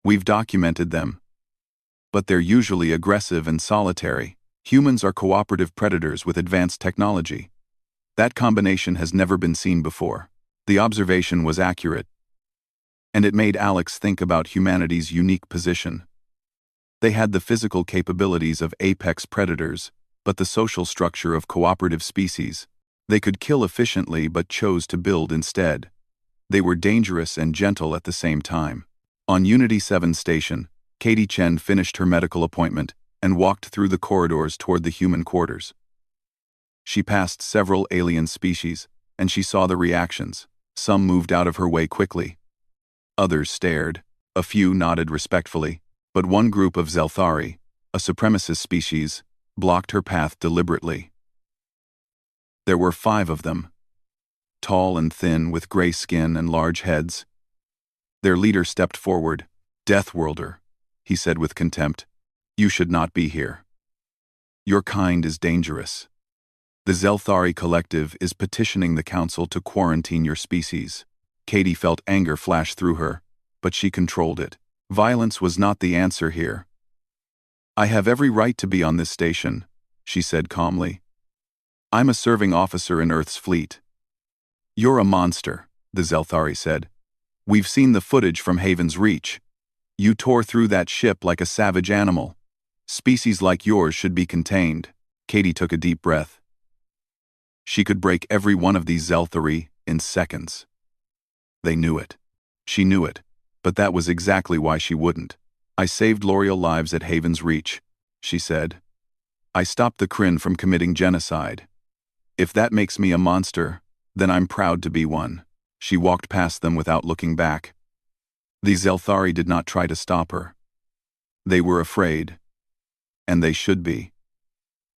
We've documented them. But they're usually aggressive and solitary. Humans are cooperative predators with advanced technology. That combination has never been seen before. The observation was accurate. And it made Alex think about humanity's unique position. They had the physical capabilities of apex predators, but the social structure of cooperative species. They could kill efficiently but chose to build instead. They were dangerous and gentle at the same time. On Unity 7 station, Katie Chen finished her medical appointment and walked through the corridors toward the human quarters. She passed several alien species, and she saw the reactions. Some moved out of her way quickly. Others stared. A few nodded respectfully, but one group of Zelthari, a supremacist species, blocked her path deliberately. There were 5 of them. Tall and thin with gray skin and large heads. Their leader stepped forward. Deathworlder, he said with contempt. You should not be here. Your kind is dangerous. The Zelthari Collective is petitioning the Council to quarantine your species. Katie felt anger flash through her, but she controlled it. Violence was not the answer here. I have every right to be on this station, she said calmly. I'm a serving officer in Earth's fleet. You're a monster, the Zelthari said. We've seen the footage from Haven's Reach. You tore through that ship like a savage animal. Species like yours should be contained. Katie took a deep breath. She could break every one of these Zelthari in seconds. They knew it. She knew it, but that was exactly why she wouldn't. I saved L'Oreal lives at Haven's Reach, she said. I stopped the Kryn from committing genocide. If that makes me a monster, then I'm proud to be one. She walked past them without looking back. The Zelthari did not try to stop her. They were afraid. And they should be.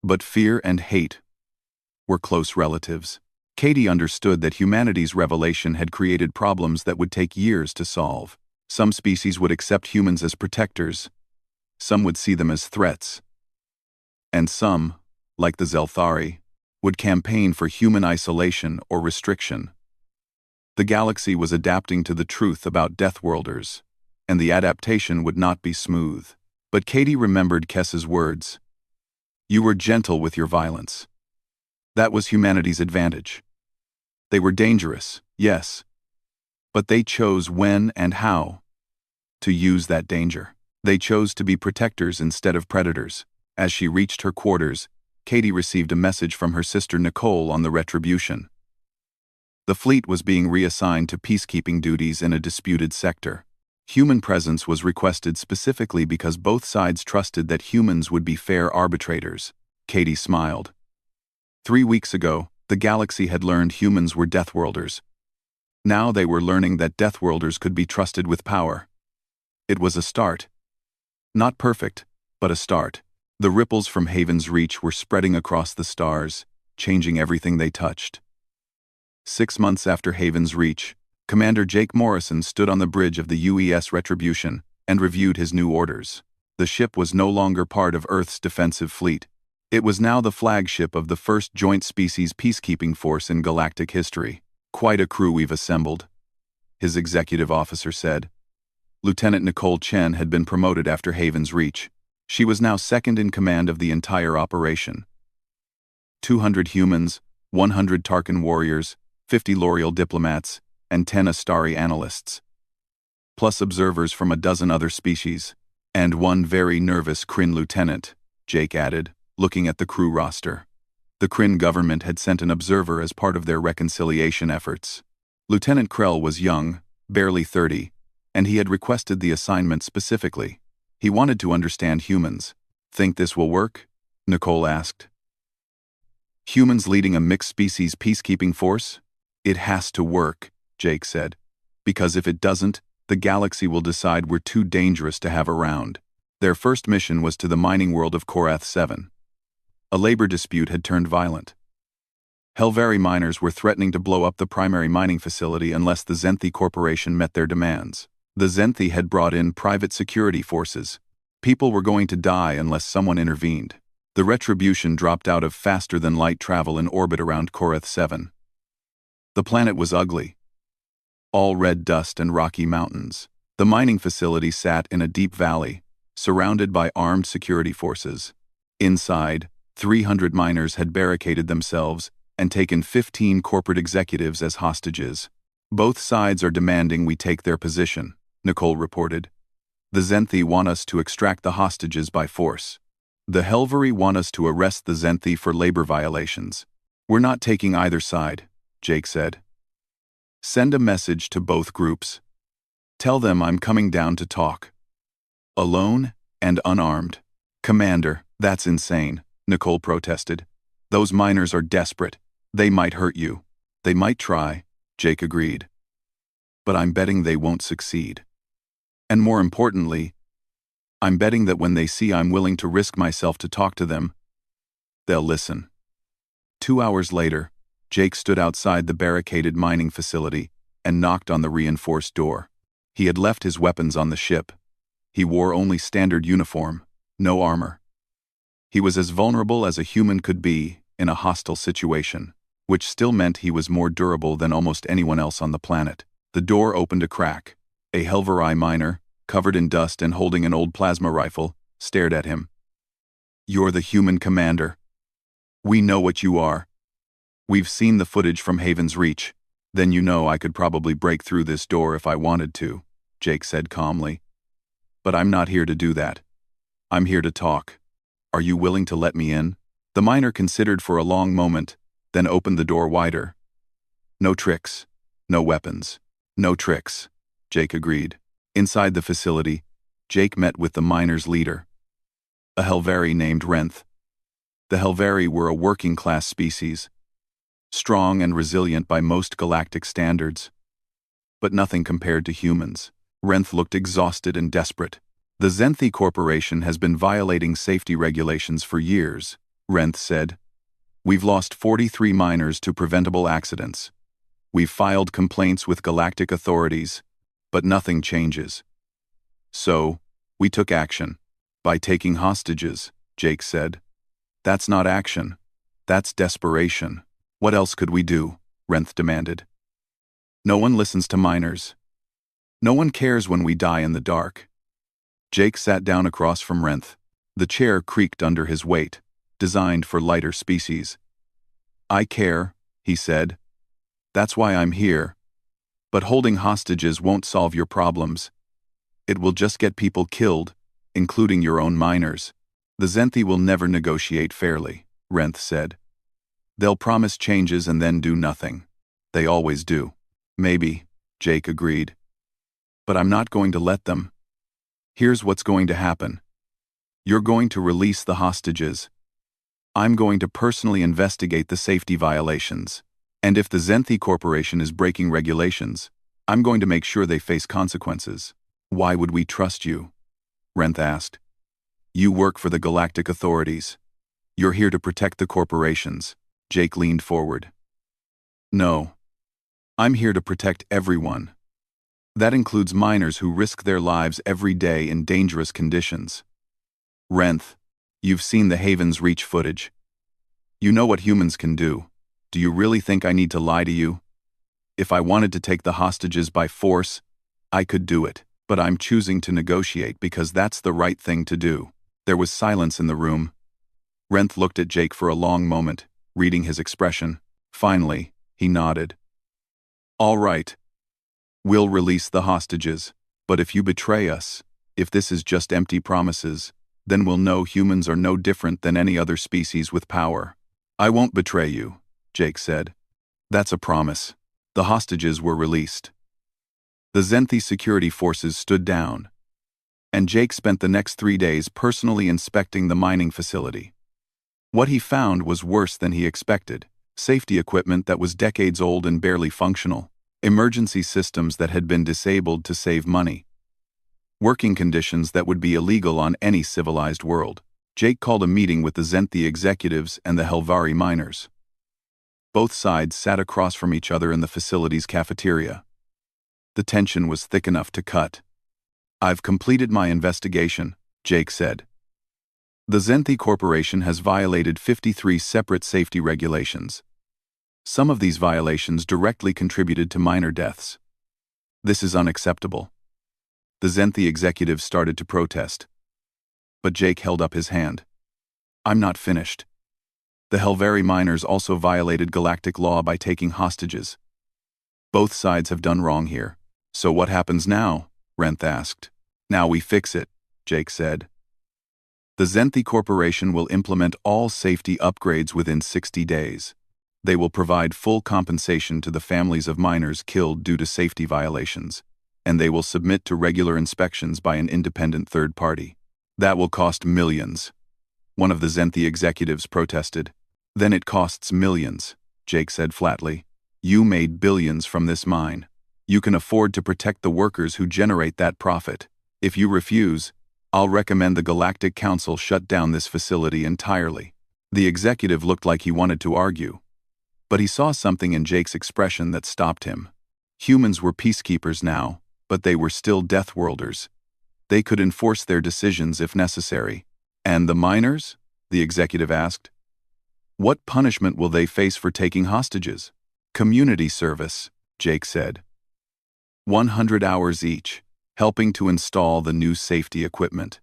But fear and hate were close relatives. Katie understood that humanity's revelation had created problems that would take years to solve. Some species would accept humans as protectors. Some would see them as threats. And some, like the Zelthari, would campaign for human isolation or restriction. The galaxy was adapting to the truth about Deathworlders, and the adaptation would not be smooth. But Katie remembered Kess's words. You were gentle with your violence. That was humanity's advantage. They were dangerous, yes, but they chose when and how to use that danger. They chose to be protectors instead of predators. As she reached her quarters, Katie received a message from her sister Nicole on the Retribution. The fleet was being reassigned to peacekeeping duties in a disputed sector. Human presence was requested specifically because both sides trusted that humans would be fair arbitrators. Katie smiled. 3 weeks ago, the galaxy had learned humans were Deathworlders. Now they were learning that Deathworlders could be trusted with power. It was a start. Not perfect, but a start. The ripples from Haven's Reach were spreading across the stars, changing everything they touched. 6 months after Haven's Reach, Commander Jake Morrison stood on the bridge of the UES Retribution and reviewed his new orders. The ship was no longer part of Earth's defensive fleet. It was now the flagship of the first joint species peacekeeping force in galactic history. Quite a crew we've assembled, his executive officer said. Lieutenant Nicole Chen had been promoted after Haven's Reach. She was now second in command of the entire operation. 200 humans, 100 Tarkin warriors, 50 L'Oreal diplomats, and 10 Astari analysts. Plus observers from a dozen other species, and one very nervous Kryn lieutenant, Jake added, looking at the crew roster. The Kryn government had sent an observer as part of their reconciliation efforts. Lieutenant Krell was young, barely 30, and he had requested the assignment specifically. He wanted to understand humans. Think this will work? Nicole asked. Humans leading a mixed-species peacekeeping force? It has to work, Jake said. Because if it doesn't, the galaxy will decide we're too dangerous to have around. Their first mission was to the mining world of Korath 7. A labor dispute had turned violent. Helvari miners were threatening to blow up the primary mining facility unless the Zenthi Corporation met their demands. The Zenthi had brought in private security forces. People were going to die unless someone intervened. The retribution dropped out of faster-than-light travel in orbit around Korath 7. The planet was ugly. All red dust and rocky mountains. The mining facility sat in a deep valley, surrounded by armed security forces. Inside, 300 miners had barricaded themselves and taken 15 corporate executives as hostages. Both sides are demanding we take their position, Nicole reported. The Zenthi want us to extract the hostages by force. The Helvari want us to arrest the Zenthi for labor violations. We're not taking either side, Jake said. Send a message to both groups. Tell them I'm coming down to talk. Alone and unarmed. Commander, that's insane, Nicole protested. Those miners are desperate. They might hurt you. They might try, Jake agreed. But I'm betting they won't succeed. And more importantly, I'm betting that when they see I'm willing to risk myself to talk to them, they'll listen. 2 hours later, Jake stood outside the barricaded mining facility and knocked on the reinforced door. He had left his weapons on the ship. He wore only standard uniform, no armor. He was as vulnerable as a human could be in a hostile situation, which still meant he was more durable than almost anyone else on the planet. The door opened a crack. A Helvari miner, covered in dust and holding an old plasma rifle, stared at him. You're the human commander. We know what you are. We've seen the footage from Haven's Reach. Then you know I could probably break through this door if I wanted to, Jake said calmly. But I'm not here to do that. I'm here to talk. Are you willing to let me in? The miner considered for a long moment, then opened the door wider. No tricks. No weapons. No tricks, Jake agreed. Inside the facility, Jake met with the miners' leader, a Helvari named Renth. The Helvari were a working-class species, strong and resilient by most galactic standards, but nothing compared to humans. Renth looked exhausted and desperate. The Zenthi Corporation has been violating safety regulations for years, Renth said. We've lost 43 miners to preventable accidents. We've filed complaints with galactic authorities, but nothing changes. So, we took action. By taking hostages, Jake said. That's not action. That's desperation. What else could we do? Renth demanded. No one listens to miners. No one cares when we die in the dark. Jake sat down across from Renth. The chair creaked under his weight, designed for lighter species. I care, he said. That's why I'm here. But holding hostages won't solve your problems. It will just get people killed, including your own miners. The Zenthi will never negotiate fairly, Renth said. They'll promise changes and then do nothing. They always do. Maybe, Jake agreed. But I'm not going to let them. Here's what's going to happen. You're going to release the hostages. I'm going to personally investigate the safety violations. And if the Zenthi Corporation is breaking regulations, I'm going to make sure they face consequences. Why would we trust you? Renth asked. You work for the galactic authorities. You're here to protect the corporations. Jake leaned forward. No. I'm here to protect everyone. That includes miners who risk their lives every day in dangerous conditions. Renth, you've seen the Haven's Reach footage. You know what humans can do. Do you really think I need to lie to you? If I wanted to take the hostages by force, I could do it, but I'm choosing to negotiate because that's the right thing to do. There was silence in the room. Renth looked at Jake for a long moment, reading his expression. Finally, he nodded. All right. We'll release the hostages, but if you betray us, if this is just empty promises, then we'll know humans are no different than any other species with power. I won't betray you, Jake said. That's a promise. The hostages were released. The Zenthi security forces stood down, and Jake spent the next 3 days personally inspecting the mining facility. What he found was worse than he expected: safety equipment that was decades old and barely functional, emergency systems that had been disabled to save money, working conditions that would be illegal on any civilized world. Jake called a meeting with the Zenthi executives and the Helvari miners. Both sides sat across from each other in the facility's cafeteria. The tension was thick enough to cut. "I've completed my investigation," Jake said. "The Zenthi Corporation has violated 53 separate safety regulations. Some of these violations directly contributed to miner deaths. This is unacceptable." The Zenthi executives started to protest, but Jake held up his hand. "I'm not finished. The Helvari miners also violated galactic law by taking hostages. Both sides have done wrong here." "So what happens now?" Renth asked. "Now we fix it," Jake said. "The Zenthi Corporation will implement all safety upgrades within 60 days. They will provide full compensation to the families of miners killed due to safety violations, and they will submit to regular inspections by an independent third party. That will cost millions," one of the Zenthi executives protested. "Then it costs millions," Jake said flatly. "You made billions from this mine. You can afford to protect the workers who generate that profit. If you refuse, I'll recommend the Galactic Council shut down this facility entirely." The executive looked like he wanted to argue, but he saw something in Jake's expression that stopped him. Humans were peacekeepers now, but they were still Deathworlders. They could enforce their decisions if necessary. "And the miners?" the executive asked. "What punishment will they face for taking hostages?" "Community service," Jake said. 100 hours each, helping to install the new safety equipment.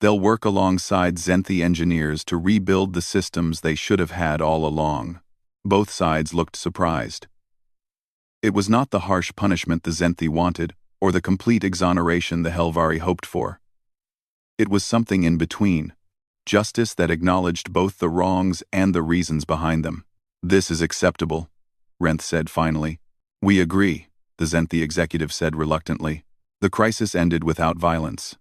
They'll work alongside Zenthi engineers to rebuild the systems they should have had all along. Both sides looked surprised. It was not the harsh punishment the Zenthi wanted, or the complete exoneration the Helvari hoped for. It was something in between: justice that acknowledged both the wrongs and the reasons behind them. "This is acceptable," Renth said finally. "We agree," the Zenthi executive said reluctantly. The crisis ended without violence.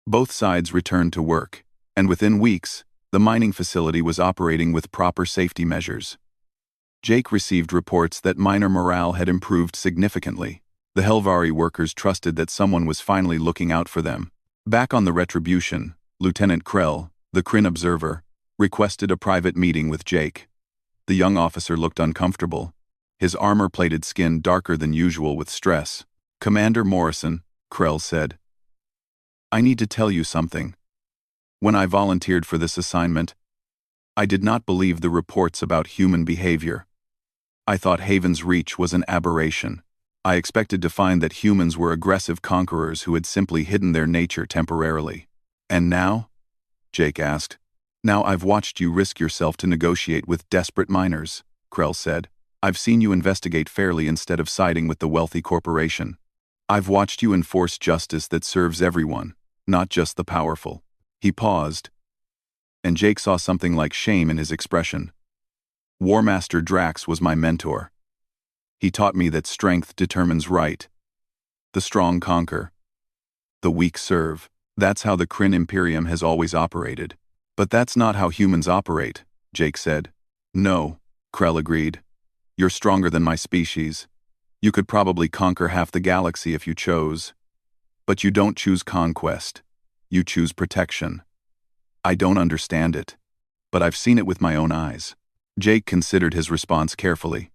Both sides returned to work, and within weeks, the mining facility was operating with proper safety measures. Jake received reports that miner morale had improved significantly. The Helvari workers trusted that someone was finally looking out for them. Back on the Retribution, Lieutenant Krell, the Kryn observer, requested a private meeting with Jake. The young officer looked uncomfortable, his armor-plated skin darker than usual with stress. "Commander Morrison," Krell said, "I need to tell you something. When I volunteered for this assignment, I did not believe the reports about human behavior. I thought Haven's Reach was an aberration. I expected to find that humans were aggressive conquerors who had simply hidden their nature temporarily." "And now?" Jake asked. "Now I've watched you risk yourself to negotiate with desperate miners," Krell said. "I've seen you investigate fairly instead of siding with the wealthy corporation. I've watched you enforce justice that serves everyone, not just the powerful." He paused, and Jake saw something like shame in his expression. "War Master Drax was my mentor. He taught me that strength determines right. The strong conquer. The weak serve. That's how the Kryn Imperium has always operated." "But that's not how humans operate," Jake said. "No," Krell agreed. "You're stronger than my species. You could probably conquer half the galaxy if you chose. But you don't choose conquest. You choose protection. I don't understand it, but I've seen it with my own eyes." Jake considered his response carefully.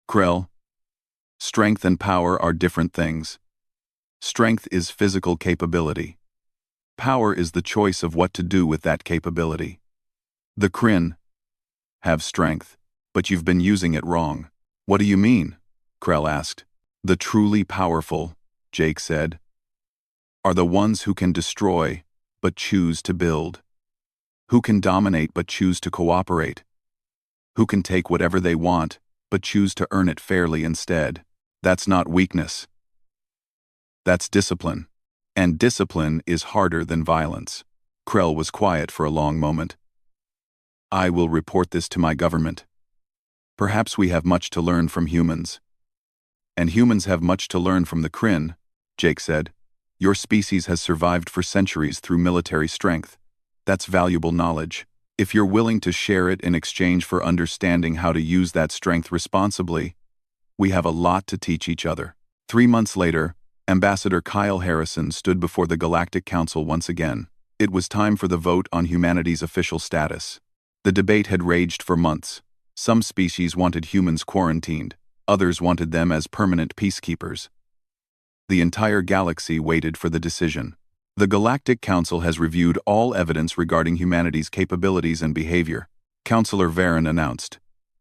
"Krell, strength and power are different things. Strength is physical capability. Power is the choice of what to do with that capability. The Kryn have strength, but you've been using it wrong." "What do you mean?" Krell asked. "The truly powerful," Jake said, "are the ones who can destroy but choose to build. Who can dominate but choose to cooperate. Who can take whatever they want but choose to earn it fairly instead. That's not weakness. That's discipline. And discipline is harder than violence." Krell was quiet for a long moment. "I will report this to my government. Perhaps we have much to learn from humans." And humans have much to learn from the Kryn, Jake said. Your species has survived for centuries through military strength. That's valuable knowledge. If you're willing to share it in exchange for understanding how to use that strength responsibly, we have a lot to teach each other. 3 months later, Ambassador Kyle Harrison stood before the Galactic Council once again. It was time for the vote on humanity's official status. The debate had raged for months. Some species wanted humans quarantined, others wanted them as permanent peacekeepers. The entire galaxy waited for the decision. The Galactic Council has reviewed all evidence regarding humanity's capabilities and behavior, Counselor Varen announced.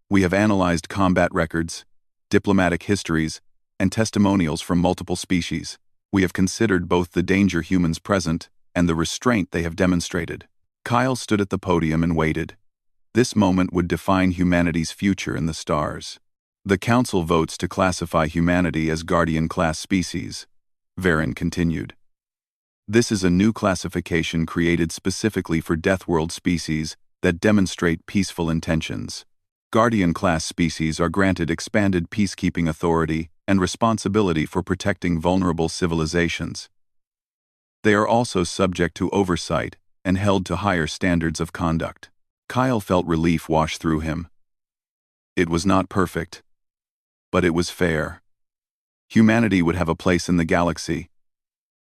We have analyzed combat records, diplomatic histories, and testimonials from multiple species. We have considered both the danger humans present and the restraint they have demonstrated. Kyle stood at the podium and waited. This moment would define humanity's future in the stars. The Council votes to classify humanity as Guardian-class species, Varen continued. This is a new classification created specifically for Deathworld species that demonstrate peaceful intentions. Guardian-class species are granted expanded peacekeeping authority and responsibility for protecting vulnerable civilizations. They are also subject to oversight and held to higher standards of conduct. Kyle felt relief wash through him. It was not perfect, but it was fair. Humanity would have a place in the galaxy,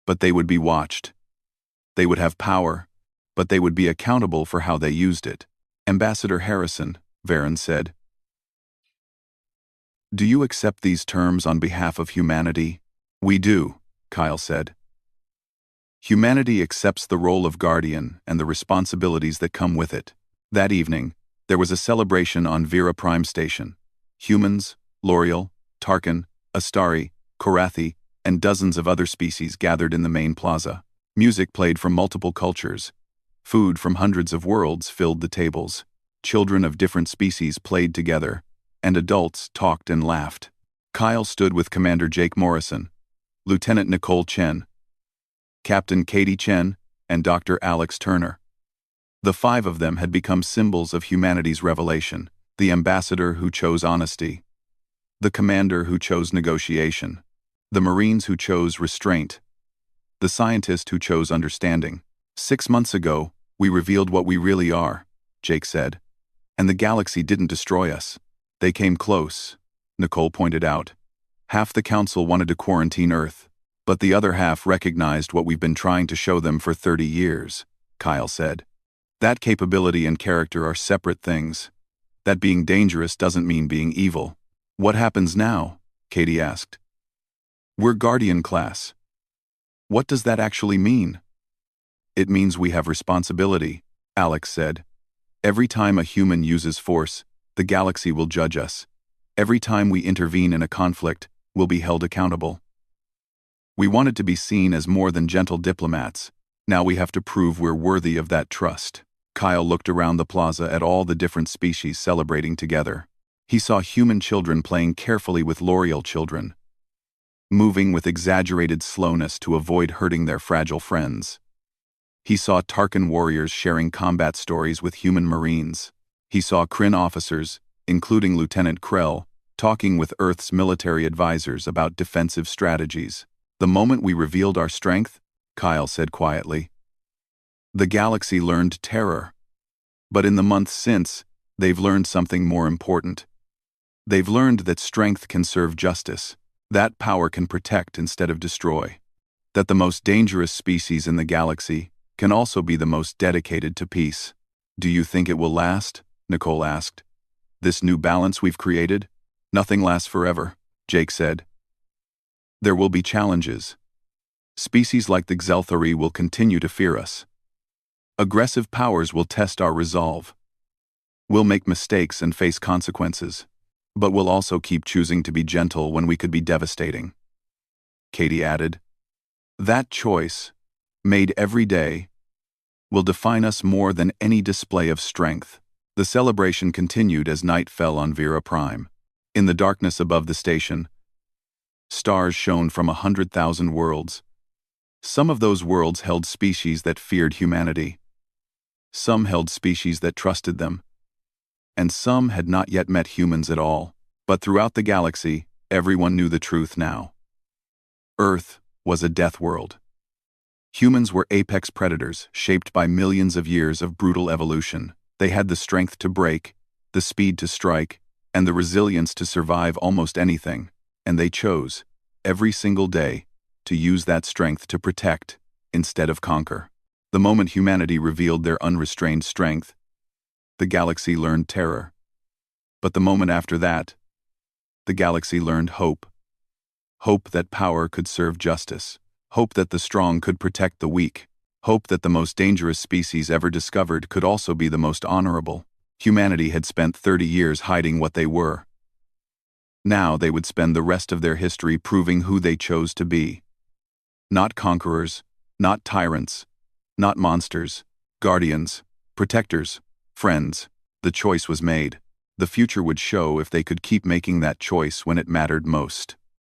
but they would be watched. They would have power, but they would be accountable for how they used it. Ambassador Harrison, Varen said. Do you accept these terms on behalf of humanity? We do, Kyle said. Humanity accepts the role of guardian and the responsibilities that come with it. That evening, there was a celebration on Vera Prime Station. Humans, L'Oreal, Tarkin, Astari, Korathi, and dozens of other species gathered in the main plaza. Music played from multiple cultures. Food from hundreds of worlds filled the tables. Children of different species played together, and adults talked and laughed. Kyle stood with Commander Jake Morrison, Lieutenant Nicole Chen, Captain Katie Chen, and Dr. Alex Turner. The 5 of them had become symbols of humanity's revelation, the ambassador who chose honesty, the commander who chose negotiation, the Marines who chose restraint, the scientist who chose understanding. 6 months ago, we revealed what we really are, Jake said. And the galaxy didn't destroy us. They came close, Nicole pointed out. Half the council wanted to quarantine Earth, but the other half recognized what we've been trying to show them for 30 years, Kyle said. That capability and character are separate things. That being dangerous doesn't mean being evil. What happens now? Katie asked. We're Guardian class. What does that actually mean? It means we have responsibility, Alex said. Every time a human uses force, the galaxy will judge us. Every time we intervene in a conflict, we'll be held accountable. We wanted to be seen as more than gentle diplomats. Now we have to prove we're worthy of that trust. Kyle looked around the plaza at all the different species celebrating together. He saw human children playing carefully with L'Oreal children, moving with exaggerated slowness to avoid hurting their fragile friends. He saw Tarkin warriors sharing combat stories with human Marines. He saw Kryn officers, including Lieutenant Krell, talking with Earth's military advisors about defensive strategies. The moment we revealed our strength, Kyle said quietly, the galaxy learned terror. But in the months since, they've learned something more important. They've learned that strength can serve justice, that power can protect instead of destroy, that the most dangerous species in the galaxy can also be the most dedicated to peace. Do you think it will last? Nicole asked. This new balance we've created? Nothing lasts forever, Jake said. There will be challenges. Species like the Xelthari will continue to fear us. Aggressive powers will test our resolve. We'll make mistakes and face consequences, but we'll also keep choosing to be gentle when we could be devastating. Katie added, that choice, made every day, will define us more than any display of strength. The celebration continued as night fell on Vera Prime. In the darkness above the station, stars shone from 100,000 worlds. Some of those worlds held species that feared humanity. Some held species that trusted them. And some had not yet met humans at all. But throughout the galaxy, Everyone knew the truth now. Earth was a death world. Humans were apex predators, shaped by millions of years of brutal evolution. They had the strength to break, the speed to strike, and the resilience to survive almost anything, and they chose, every single day, to use that strength to protect, instead of conquer. The moment humanity revealed their unrestrained strength, the galaxy learned terror. But the moment after that, the galaxy learned hope. Hope that power could serve justice. Hope that the strong could protect the weak. Hope that the most dangerous species ever discovered could also be the most honorable. Humanity had spent 30 years hiding what they were. Now they would spend the rest of their history proving who they chose to be. Not conquerors, not tyrants, not monsters, guardians, protectors, friends. The choice was made. The future would show if they could keep making that choice when it mattered most.